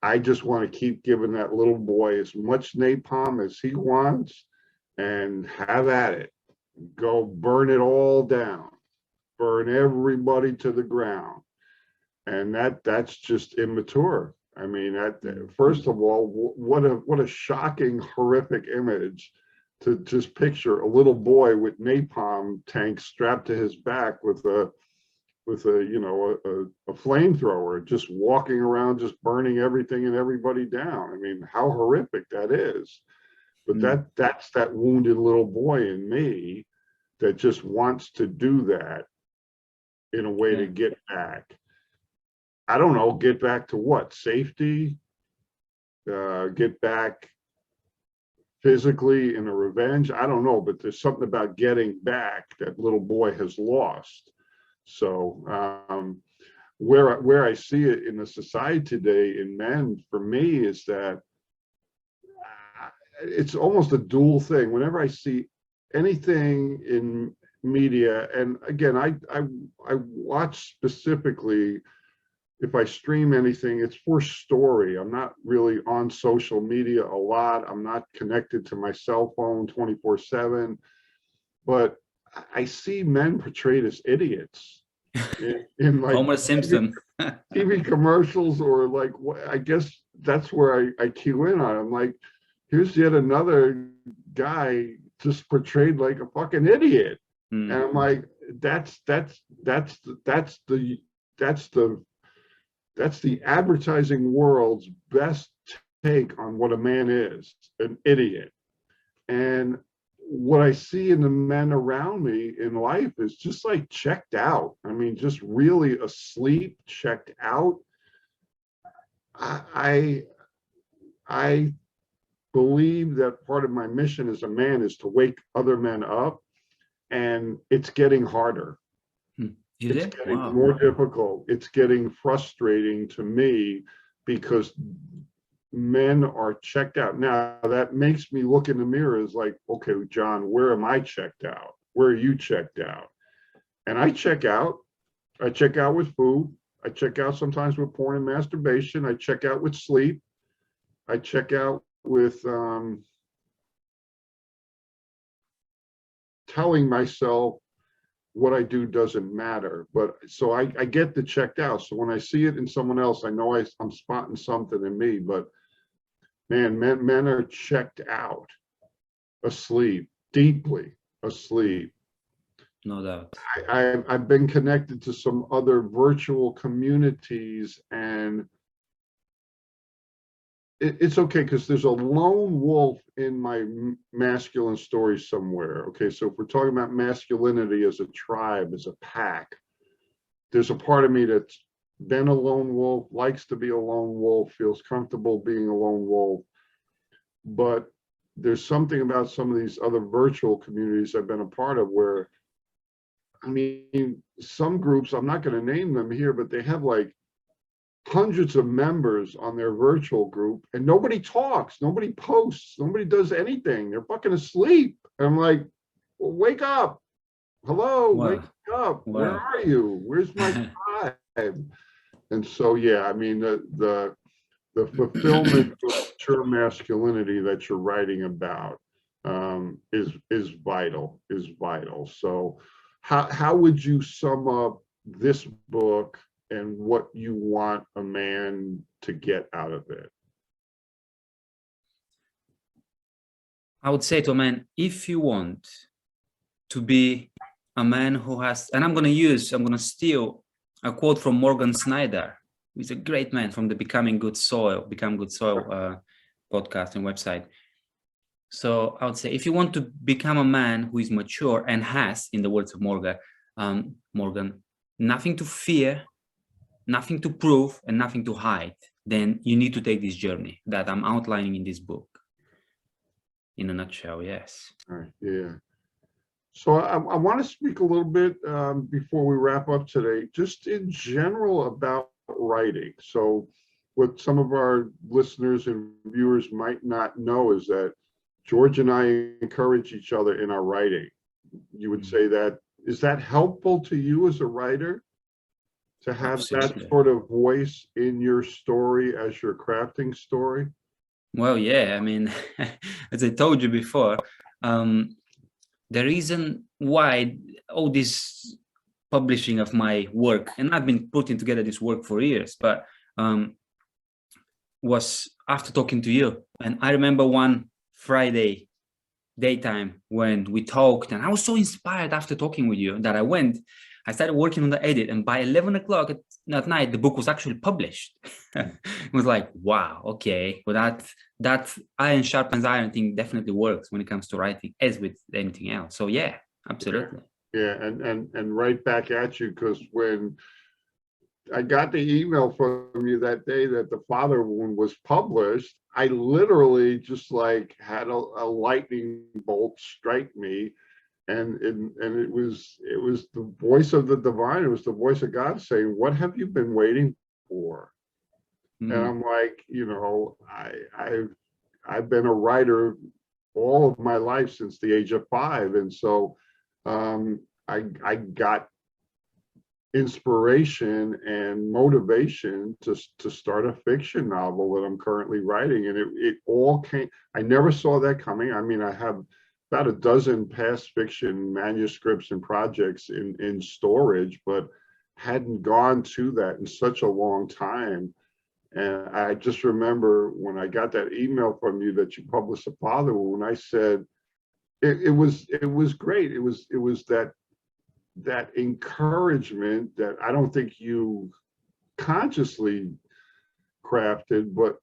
I just want to keep giving that little boy as much napalm as he wants and have at it. Go burn it all down. Burn everybody to the ground. And that's just immature. I mean, first of all, what a shocking, horrific image to just picture a little boy with napalm tanks strapped to his back with a flamethrower, just walking around, just burning everything and everybody down. I mean, how horrific that is. But that's that wounded little boy in me that just wants to do that in a way to get back. I don't know, get back to what? Safety? Get back physically in a revenge? I don't know, but there's something about getting back that little boy has lost. So where I see it in the society today in men, for me, is that it's almost a dual thing. Whenever I see anything in media, and again, I watch specifically, if I stream anything, it's for story. I'm not really on social media a lot. I'm not connected to my cell phone 24/7, but I see men portrayed as idiots in like Homer Simpson. TV commercials, or like, I guess that's where I cue in on. I'm like, here's yet another guy just portrayed like a fucking idiot. And I'm like, that's the advertising world's best take on what a man is, an idiot. And what I see in the men around me in life is just like checked out. I mean, just really asleep, checked out. I believe that part of my mission as a man is to wake other men up, and it's getting harder. It's getting more difficult. It's getting frustrating to me because men are checked out. Now, that makes me look in the mirror as like, okay, John, where am I checked out? Where are you checked out? And I check out. I check out with food. I check out sometimes with porn and masturbation. I check out with sleep. I check out with telling myself what I do doesn't matter. But so I get the checked out. So when I see it in someone else, I know I'm spotting something in me. But man, men are checked out, asleep, deeply asleep. No doubt. I've been connected to some other virtual communities, and it's okay because there's a lone wolf in my masculine story somewhere. Okay, so if we're talking about masculinity as a tribe, as a pack, there's a part of me that's been a lone wolf, likes to be a lone wolf, feels comfortable being a lone wolf. But there's something about some of these other virtual communities I've been a part of where, I mean, some groups, I'm not going to name them here, but they have like hundreds of members on their virtual group, and nobody talks, nobody posts, nobody does anything. They're fucking asleep. And I'm like, well, wake up. Hello, Wow. wake up. Wow. Where are you? Where's my tribe? And so, yeah, I mean, the fulfillment of mature masculinity that you're writing about is vital, So how would you sum up this book and what you want a man to get out of it? I would say to a man, if you want to be a man who has, and I'm going to steal a quote from Morgan Snyder, who's a great man from the Become Good Soil podcast and website. So I would say, if you want to become a man who is mature and has, in the words of Morgan, nothing to fear, nothing to prove, and nothing to hide, then you need to take this journey that I'm outlining in this book. In a nutshell, yes. All right, yeah. So I want to speak a little bit before we wrap up today, just in general about writing. So what some of our listeners and viewers might not know is that George and I encourage each other in our writing. You would say that, is that helpful to you as a writer? To have Absolutely. that sort of voice in your story as you're crafting story? Well, yeah, I mean, as I told you before, the reason why all this publishing of my work, and I've been putting together this work for years, but was after talking to you. And I remember one Friday daytime when we talked, and I was so inspired after talking with you that I started working on the edit, and by 11 o'clock at night, the book was actually published. It was like, wow, okay. Well, that iron sharpens iron thing definitely works when it comes to writing, as with anything else. So yeah, absolutely. Yeah, and right back at you, because when I got the email from you that day that the Father Wound was published, I literally just like had a lightning bolt strike me. And it was the voice of the divine. It was the voice of God saying, "What have you been waiting for?" And I'm like, I've been a writer all of my life since the age of 5, and so I got inspiration and motivation to start a fiction novel that I'm currently writing, and it all came. I never saw that coming. I mean, I have about a dozen past fiction manuscripts and projects in storage, but hadn't gone to that in such a long time. And I just remember when I got that email from you that you published The Father Wound, I said, it was great. It was that encouragement that I don't think you consciously crafted, but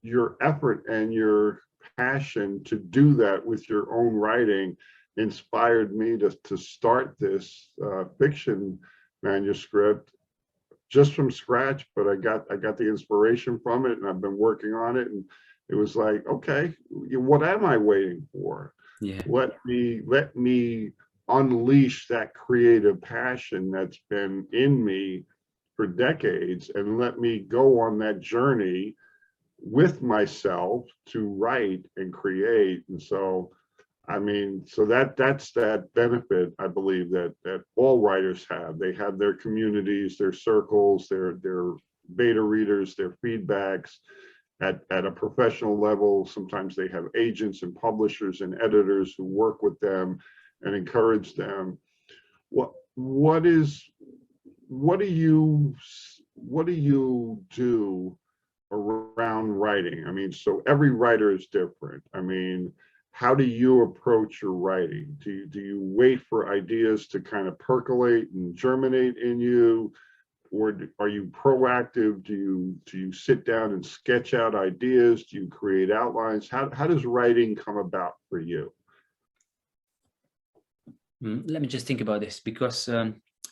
your effort and your passion to do that with your own writing inspired me to start this fiction manuscript just from scratch. But I got the inspiration from it, and I've been working on it, and it was like, okay, what am I waiting for? Yeah. Let me unleash that creative passion that's been in me for decades, and let me go on that journey with myself to write and create. And so, I mean, so that's that benefit, I believe, that all writers have. They have their communities, their circles, their beta readers, their feedbacks at a professional level. Sometimes they have agents and publishers and editors who work with them and encourage them. what is, what do you, what do you do around writing? I mean, so every writer is different. I mean, how do you approach your writing? Do you wait for ideas to kind of percolate and germinate in you? Or are you proactive? Do you sit down and sketch out ideas? Do you create outlines? How does writing come about for you? Let me just think about this, because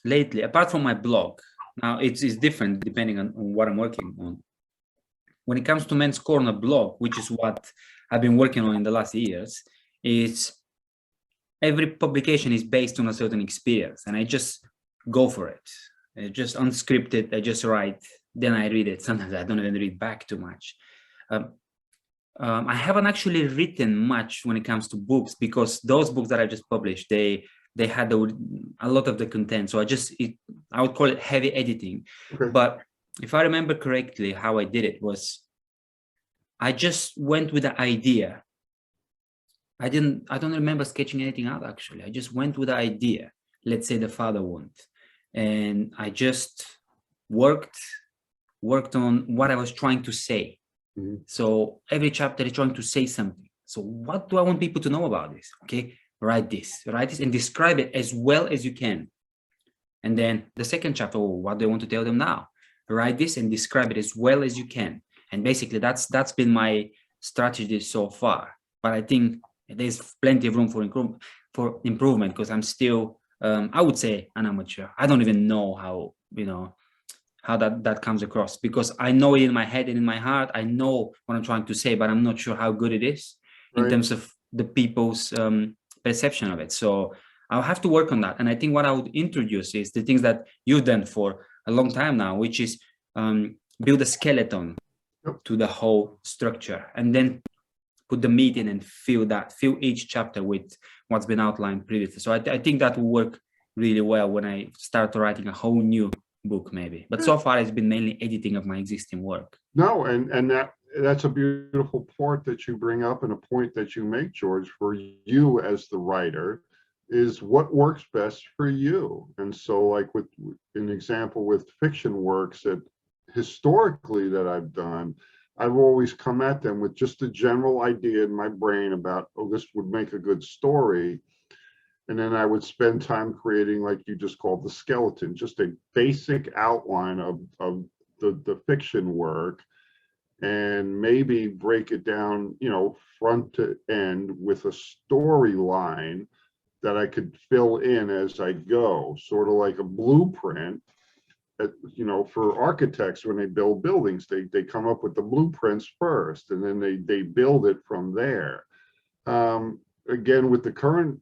lately, apart from my blog, now it's different depending on what I'm working on. When it comes to Men's Corner blog, which is what I've been working on in the last years, is every publication is based on a certain experience, and I just go for it. Just unscripted, I just write, then I read it. Sometimes I don't even read back too much. I haven't actually written much when it comes to books, because those books that I just published, they had a lot of the content. So I would call it heavy editing. Okay. But if I remember correctly, how I did it was, I just went with the idea. I don't remember sketching anything out, actually. I just went with the idea. Let's say the father wound. And I just worked on what I was trying to say. Mm-hmm. So every chapter is trying to say something. So what do I want people to know about this? Okay, write this and describe it as well as you can. And then the second chapter, what do I want to tell them now? Write this and describe it as well as you can. And basically that's been my strategy so far. But I think there's plenty of room for improvement, because I'm still, I would say, an amateur. I don't even know how that comes across, because I know it in my head and in my heart. I know what I'm trying to say, but I'm not sure how good it is in terms of the people's perception of it. So I'll have to work on that. And I think what I would introduce is the things that you've done for a long time now, which is build a skeleton to the whole structure, and then put the meat in and fill each chapter with what's been outlined previously. So I think that will work really well when I start writing a whole new book, maybe. But so far it's been mainly editing of my existing work. No, and that's a beautiful part that you bring up, and a point that you make, George, for you as the writer, is what works best for you. And so, like with an example with fiction works that historically that I've done, I've always come at them with just a general idea in my brain about, oh, this would make a good story. And then I would spend time creating, like you just called, the skeleton, just a basic outline of the fiction work, and maybe break it down, front to end with a storyline that I could fill in as I go, sort of like a blueprint. For architects, when they build buildings, they come up with the blueprints first, and then they build it from there. Again, with the current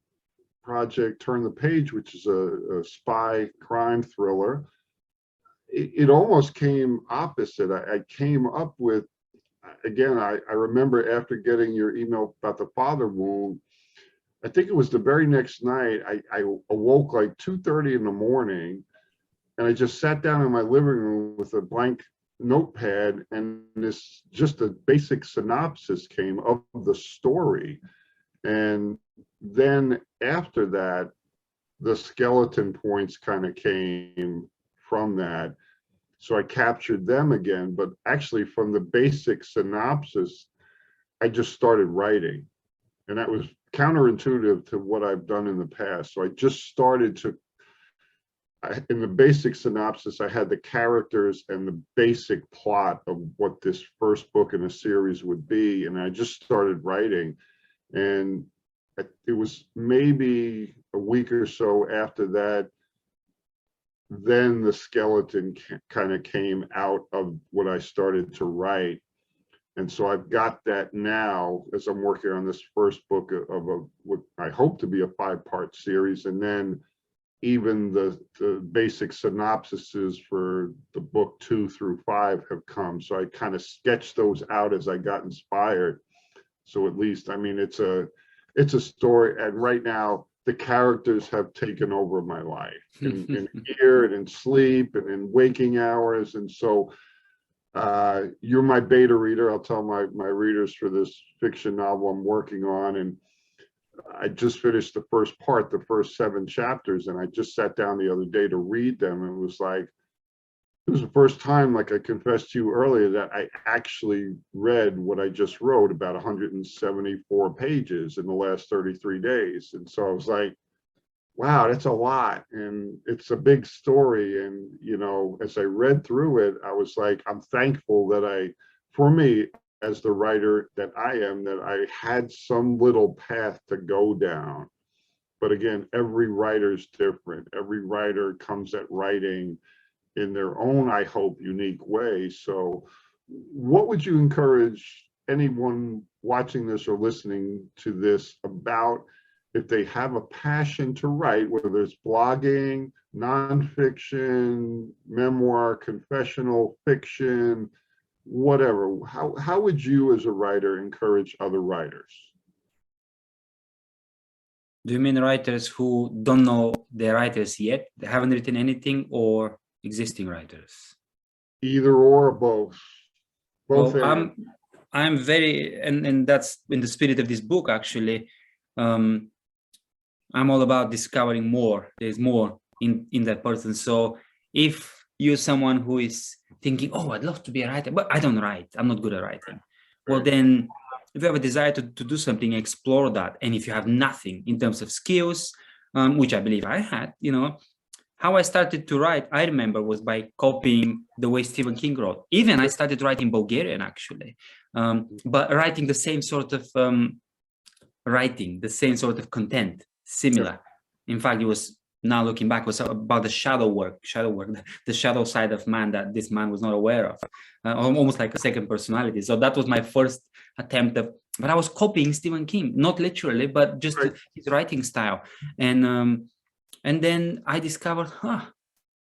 project, Turn the Page, which is a spy crime thriller, it almost came opposite. I came up with, again, I remember after getting your email about the father wound, I think it was the very next night, I awoke like 2:30 in the morning, and I just sat down in my living room with a blank notepad, and this, just a basic synopsis came of the story. And then after that, the skeleton points kind of came from that. So I captured them again, but actually from the basic synopsis, I just started writing. And that was counterintuitive to what I've done in the past. So I just started in the basic synopsis, I had the characters and the basic plot of what this first book in a series would be. And I just started writing. And it was maybe a week or so after that, then the skeleton kind of came out of what I started to write. And so I've got that now as I'm working on this first book of what I hope to be a 5-part series. And then even the basic synopsises for the book 2 through 5 have come. So I kind of sketched those out as I got inspired. So at least, I mean, it's a story. And right now, the characters have taken over my life in here and in sleep and in waking hours. And so you're my beta reader. I'll tell my readers for this fiction novel I'm working on. And I just finished the first part, the first 7 chapters, and I just sat down the other day to read them, and it was like, it was the first time, like I confessed to you earlier, that I actually read what I just wrote, about 174 pages in the last 33 days. And so I was like, wow, that's a lot. And it's a big story. And, you know, as I read through it, I was like, I'm thankful that for me, as the writer that I am, that I had some little path to go down. But again, every writer's different. Every writer comes at writing in their own, I hope, unique way. So what would you encourage anyone watching this or listening to this about, if they have a passion to write, whether it's blogging, nonfiction, memoir, confessional, fiction, whatever, how would you as a writer encourage other writers? Do you mean writers who don't know they're writers yet, they haven't written anything, or existing writers? Either or both. Both. Well, I'm very, and that's in the spirit of this book, actually. I'm all about discovering more. There's more in that person. So if you're someone who is thinking, oh, I'd love to be a writer, but I don't write, I'm not good at writing. Well, then if you have a desire to do something, explore that. And if you have nothing in terms of skills, which I believe I had, you know, how I started to write, I remember, was by copying the way Stephen King wrote. Even I started writing Bulgarian, actually, but writing the same sort of writing, the same sort of content, similar. In fact, it was, now looking back, was about the shadow work, the shadow side of man that this man was not aware of, almost like a second personality. So that was my first attempt but I was copying Stephen King, not literally, but just his writing style. And then I discovered,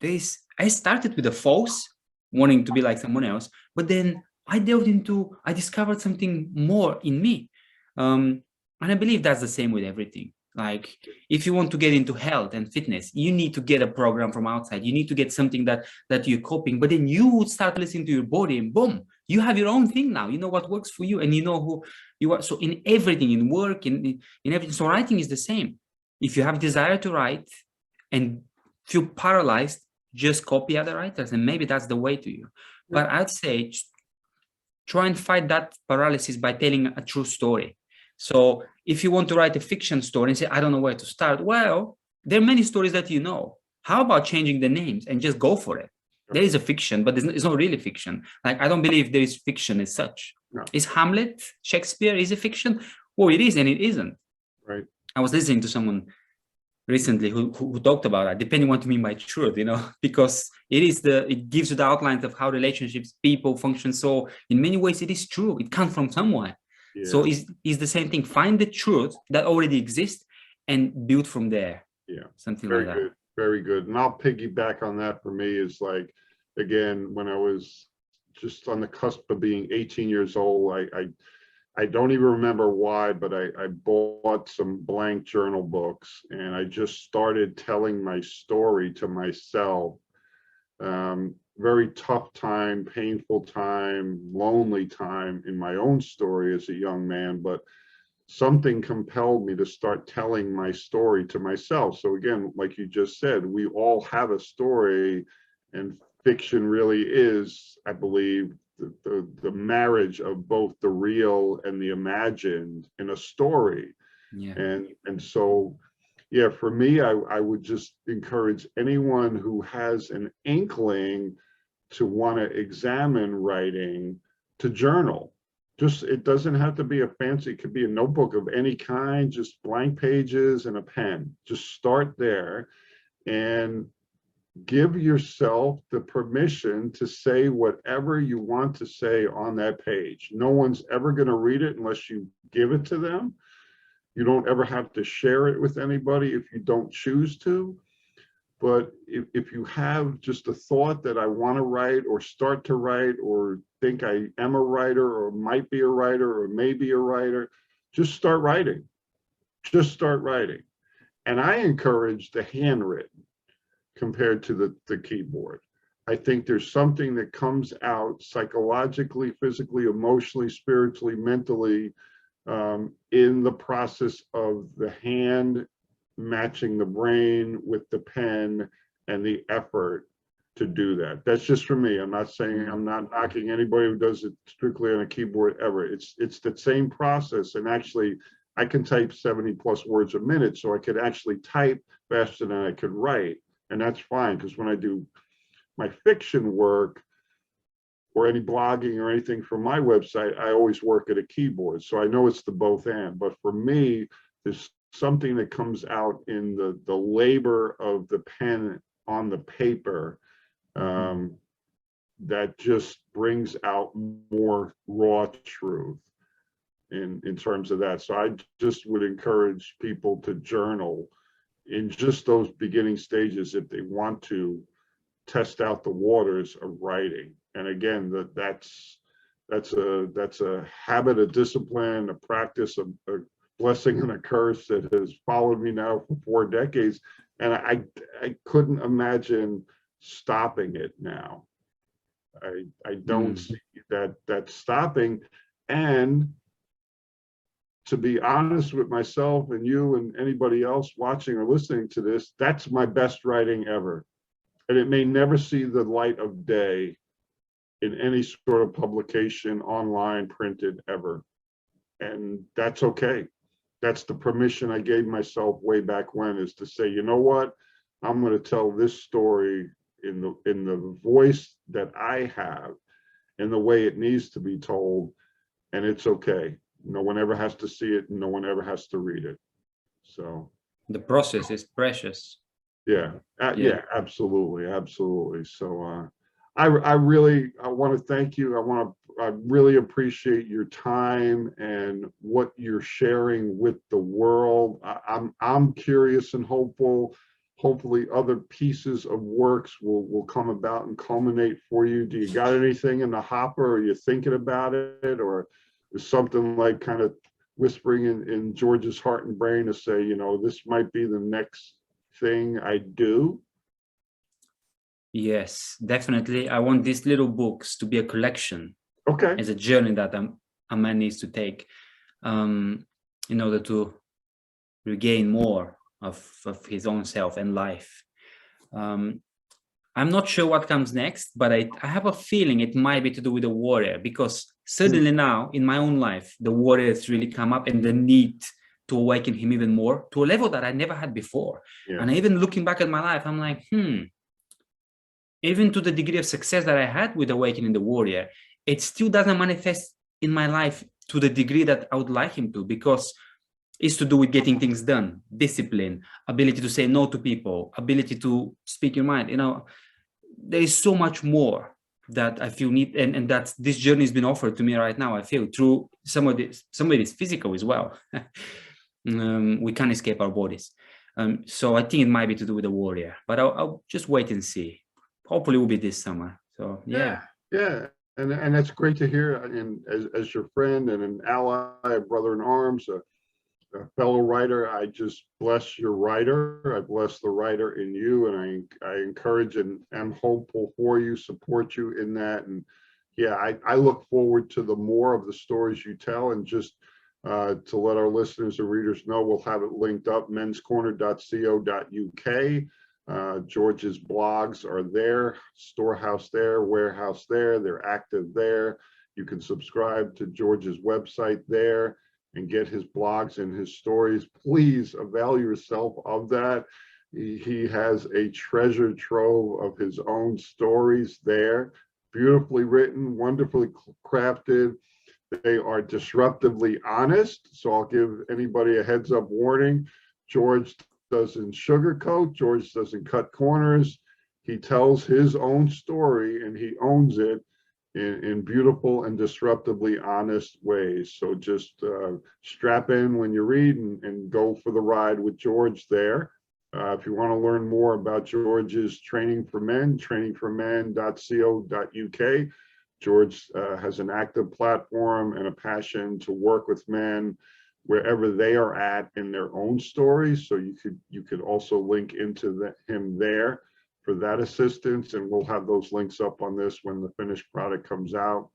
I started with a false, wanting to be like someone else, but then I discovered something more in me. And I believe that's the same with everything. Like, if you want to get into health and fitness, you need to get a program from outside. You need to get something that you're copying, but then you would start listening to your body, and boom, you have your own thing now. You know what works for you, and you know who you are. So in everything, in work, in everything. So writing is the same. If you have desire to write and feel paralyzed, just copy other writers, and maybe that's the way to you. But I'd say try and fight that paralysis by telling a true story. So if you want to write a fiction story and say, I don't know where to start, well, there are many stories that you know. How about changing the names and just go for it? There is a fiction, but it's not really fiction. Like, I don't believe there is fiction as such. No. Is Hamlet, Shakespeare, is it fiction? Well, it is and it isn't. Right. I was listening to someone recently who talked about that, depending on what you mean by truth, you know, because it gives you the outlines of how relationships, people function. So in many ways, it is true. It comes from somewhere. Yeah. So is the same thing. Find the truth that already exists and build from there. Yeah, something very like that. Good. Very good. And I'll piggyback on that. For me, is like, again, when I was just on the cusp of being 18 years old, I don't even remember why, but I bought some blank journal books, and I just started telling my story to myself. Very tough time, painful time, lonely time in my own story as a young man, but something compelled me to start telling my story to myself. So again, like you just said, we all have a story, and fiction really is, I believe, the marriage of both the real and the imagined in a story. Yeah. And so, yeah, for me, I would just encourage anyone who has an inkling to want to examine writing to journal. Just, it doesn't have to be a fancy, it could be a notebook of any kind, just blank pages and a pen. Just start there and give yourself the permission to say whatever you want to say on that page. No one's ever going to read it unless you give it to them. You don't ever have to share it with anybody if you don't choose to. But if you have just a thought that I want to write, or start to write, or think I am a writer, or might be a writer, or may be a writer, just start writing. Just start writing. And I encourage the handwritten compared to the keyboard. I think there's something that comes out psychologically, physically, emotionally, spiritually, mentally, in the process of the hand matching the brain with the pen and the effort to do that. That's just for me. I'm not saying, I'm not knocking anybody who does it strictly on a keyboard ever. It's the same process. And actually, I can type 70 plus words a minute, so I could actually type faster than I could write. And that's fine, because when I do my fiction work or any blogging or anything from my website, I always work at a keyboard. So I know it's the both and. But for me, there's something that comes out in the labor of the pen on the paper that just brings out more raw truth in terms of that. So I just would encourage people to journal in just those beginning stages if they want to test out the waters of writing. And again, that's a habit, a discipline, a practice, a blessing and a curse that has followed me now for 4 decades. And I couldn't imagine stopping it now. I don't see that stopping. And to be honest with myself and you and anybody else watching or listening to this, that's my best writing ever. And it may never see the light of day in any sort of publication, online, printed, ever. And that's okay. That's the permission I gave myself way back when, is to say, you know what, I'm going to tell this story in the voice that I have, in the way it needs to be told, and it's okay. No one ever has to see it, and no one ever has to read it. So the process is precious. Yeah, yeah, absolutely. So I want to thank you. I really appreciate your time and what you're sharing with the world. I'm curious and hopeful. Hopefully other pieces of works will come about and culminate for you. Do you got anything in the hopper? Are you thinking about it? Or is something like kind of whispering in George's heart and brain to say, you know, this might be the next thing I do? Yes, definitely. I want these little books to be a collection. Okay. As a journey that a man needs to take in order to regain more of his own self and life. I'm not sure what comes next, but I have a feeling it might be to do with the warrior, because suddenly now in my own life, the warrior has really come up, and the need to awaken him even more to a level that I never had before. Yeah. And even looking back at my life, I'm like, even to the degree of success that I had with awakening the warrior, it still doesn't manifest in my life to the degree that I would like him to, because it's to do with getting things done, discipline, ability to say no to people, ability to speak your mind. You know, there is so much more that I feel need, and that this journey has been offered to me right now. I feel through some of it is physical as well. We can't escape our bodies. So I think it might be to do with the warrior, but I'll just wait and see. Hopefully it will be this summer. So yeah. And that's great to hear. And as your friend and an ally, a brother in arms, a fellow writer, I just bless your writer. I bless the writer in you, and I encourage and am hopeful for you, support you in that. And yeah, I look forward to the more of the stories you tell. And just to let our listeners and readers know, we'll have it linked up, menscorner.co.uk. George's blogs are there, storehouse there, warehouse there, they're active there. You can subscribe to George's website there and get his blogs and his stories. Please avail yourself of that. He has a treasure trove of his own stories there, beautifully written, wonderfully crafted. They are disruptively honest. So I'll give anybody a heads up warning. George doesn't sugarcoat. George doesn't cut corners. He tells his own story, and he owns it in beautiful and disruptively honest ways. So just strap in when you read and go for the ride with George there. If you want to learn more about George's Training for Men, trainingformen.co.uk. George has an active platform and a passion to work with men wherever they are at in their own stories. So you could also link into him there for that assistance, and we'll have those links up on this when the finished product comes out.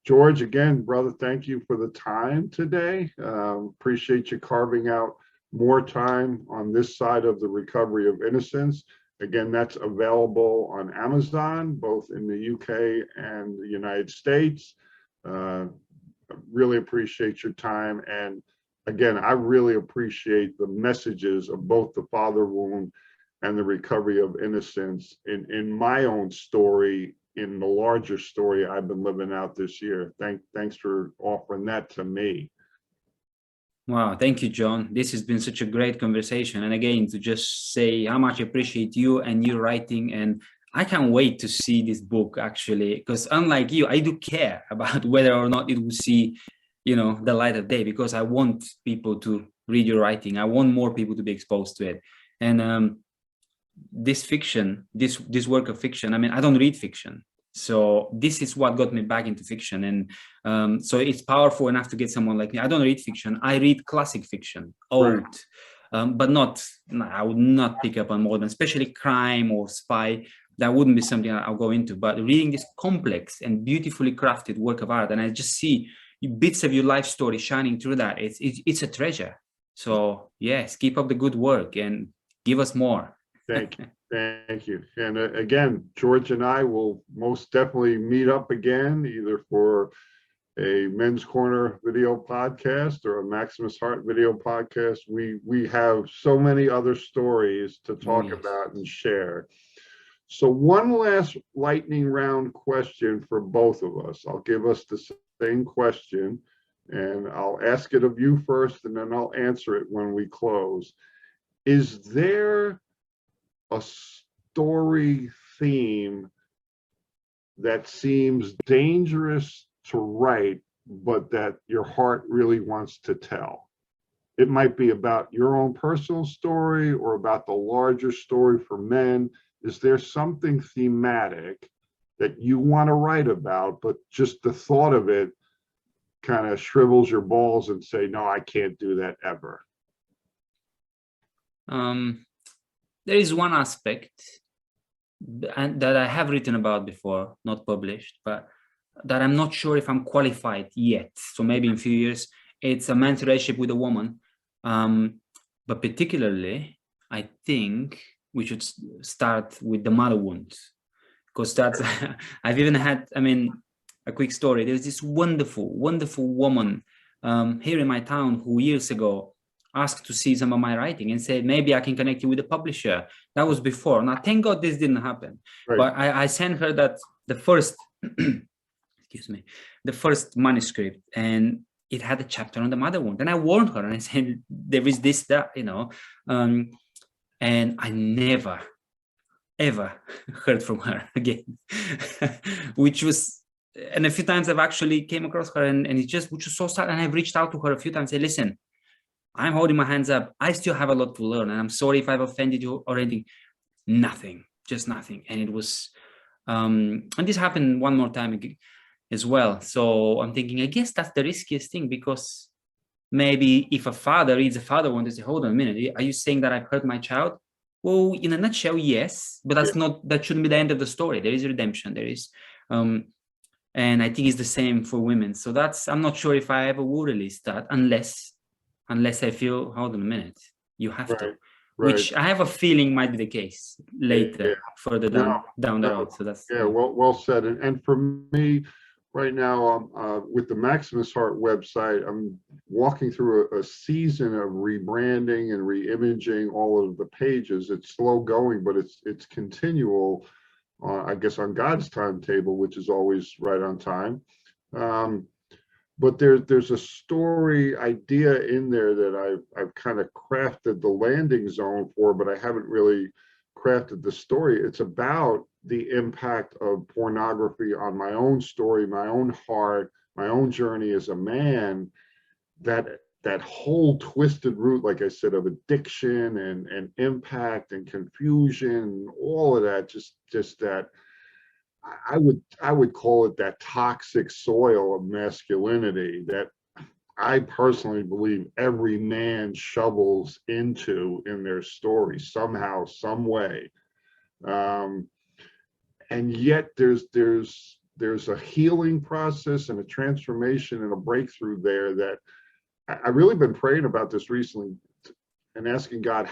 George, again, brother, thank you for the time today. Appreciate you carving out more time on this side of the Recovery of Innocence. Again, that's available on Amazon, both in the UK and the United States. Really appreciate your time. And again, I really appreciate the messages of both the father wound and the recovery of innocence in my own story, in the larger story I've been living out this year. Thanks for offering that to me. Wow, thank you, John. This has been such a great conversation. And again, to just say how much I appreciate you and your writing. And I can't wait to see this book, actually, because unlike you, I do care about whether or not it will see, the light of day, because I want people to read your writing. I want more people to be exposed to it. And this fiction, this work of fiction, I mean, I don't read fiction. So this is what got me back into fiction. And so it's powerful enough to get someone like me. I don't read fiction. I read classic fiction, old, but I would not pick up on modern, especially crime or spy. That wouldn't be something I'll go into. But reading this complex and beautifully crafted work of art, and I just see bits of your life story shining through that, it's a treasure. So yes, keep up the good work and give us more. Thank you. Thank you. And again, George and I will most definitely meet up again, either for a Men's Corner video podcast or a Maximus Heart video podcast. We have so many other stories to talk about and share. So one last lightning round question for both of us. I'll give us the same question, and I'll ask it of you first, and then I'll answer it when we close. Is there a story theme that seems dangerous to write, but that your heart really wants to tell? It might be about your own personal story or about the larger story for men. Is there something thematic that you want to write about, but just the thought of it kind of shrivels your balls and say, no, I can't do that ever? There is one aspect that I have written about before, not published, but that I'm not sure if I'm qualified yet. So maybe in a few years. It's a man's relationship with a woman. But particularly, I think we should start with the mother wound, because that's, I've even had, a quick story. There's this wonderful, wonderful woman here in my town who years ago asked to see some of my writing and said, maybe I can connect you with a publisher. That was before. Now, thank God this didn't happen. Right. But I sent her that the first, excuse me, the first manuscript, and it had a chapter on the mother wound. And I warned her and I said, there is this, that, and I never, ever heard from her again, which was, and a few times I've actually came across her and it just, which was so sad. And I've reached out to her a few times and said, listen, I'm holding my hands up. I still have a lot to learn, and I'm sorry if I've offended you or anything. Nothing, just nothing. And it was, and this happened one more time as well. So I'm thinking, I guess that's the riskiest thing, because maybe if a father reads a father wound, they say, hold on a minute, are you saying that I've hurt my child? Well, in a nutshell, yes, but that's not, that shouldn't be the end of the story. There is redemption. There is, and I think it's the same for women. So that's, I'm not sure if I ever will release that unless I feel, hold on a minute, you have to, which I have a feeling might be the case later, further down the road. So that's well said. And for me right now, with the Maximus Heart website, I'm walking through a season of rebranding and re-imaging all of the pages. It's slow going, but it's continual, I guess, on God's timetable, which is always right on time. But there's a story idea in there that I've kind of crafted the landing zone for, but I haven't really crafted the story. It's about the impact of pornography on my own story, my own heart, my own journey as a man. That whole twisted root, like I said, of addiction and impact and confusion, all of that, just that. I would call it that toxic soil of masculinity that I personally believe every man shovels into in their story somehow, some way. And yet there's there's a healing process and a transformation and a breakthrough there that I really been praying about this recently and asking God,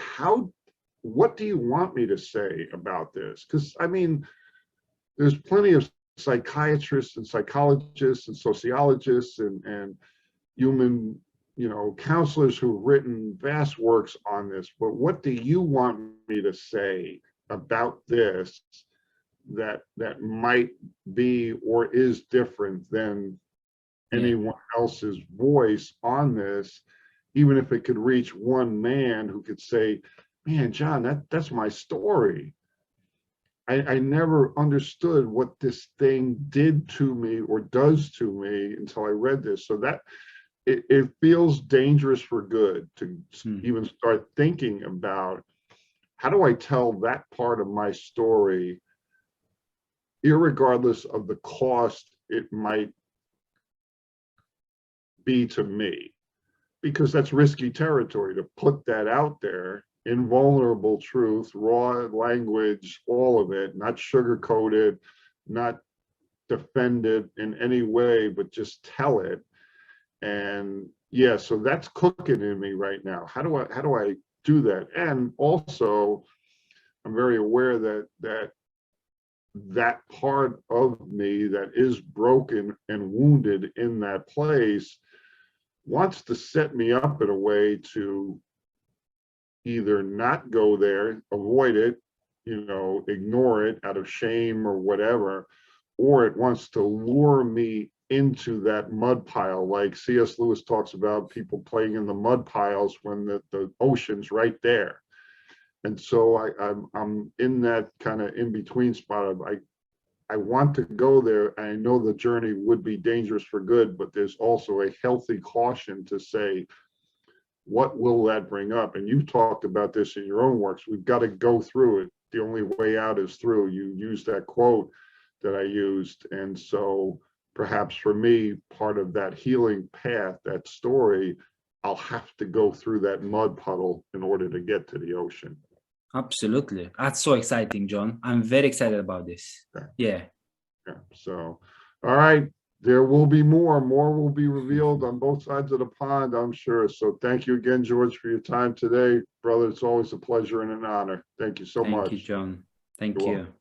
what do you want me to say about this? Because I mean, there's plenty of psychiatrists and psychologists and sociologists and human, counselors who've written vast works on this, but what do you want me to say about this that might be or is different than anyone else's voice on this, even if it could reach one man who could say, man, John, that's my story. I never understood what this thing did to me or does to me until I read this. So that it feels dangerous for good to even start thinking about, how do I tell that part of my story, irregardless of the cost it might be to me? Because that's risky territory to put that out there in vulnerable truth, raw language, all of it, not sugar-coated, not defended in any way, but just tell it. And yeah, so that's cooking in me right now. How do I do that? And also, I'm very aware that part of me that is broken and wounded in that place wants to set me up in a way to either not go there, avoid it, ignore it out of shame or whatever, or it wants to lure me into that mud pile, like C.S. Lewis talks about people playing in the mud piles when the ocean's right there. And so I'm in that kind of in-between spot of I want to go there. I know the journey would be dangerous for good, but there's also a healthy caution to say, what will that bring up? And you've talked about this in your own works. We've got to go through it. The only way out is through. You used that quote that I used. And so perhaps for me, part of that healing path, that story, I'll have to go through that mud puddle in order to get to the ocean. Absolutely. That's so exciting, John. I'm very excited about this. Okay. Yeah. So, all right. There will be more will be revealed on both sides of the pond, I'm sure. So thank you again, George, for your time today. Brother, it's always a pleasure and an honor. Thank you so much. Thank you, John. Thank You're you. welcome.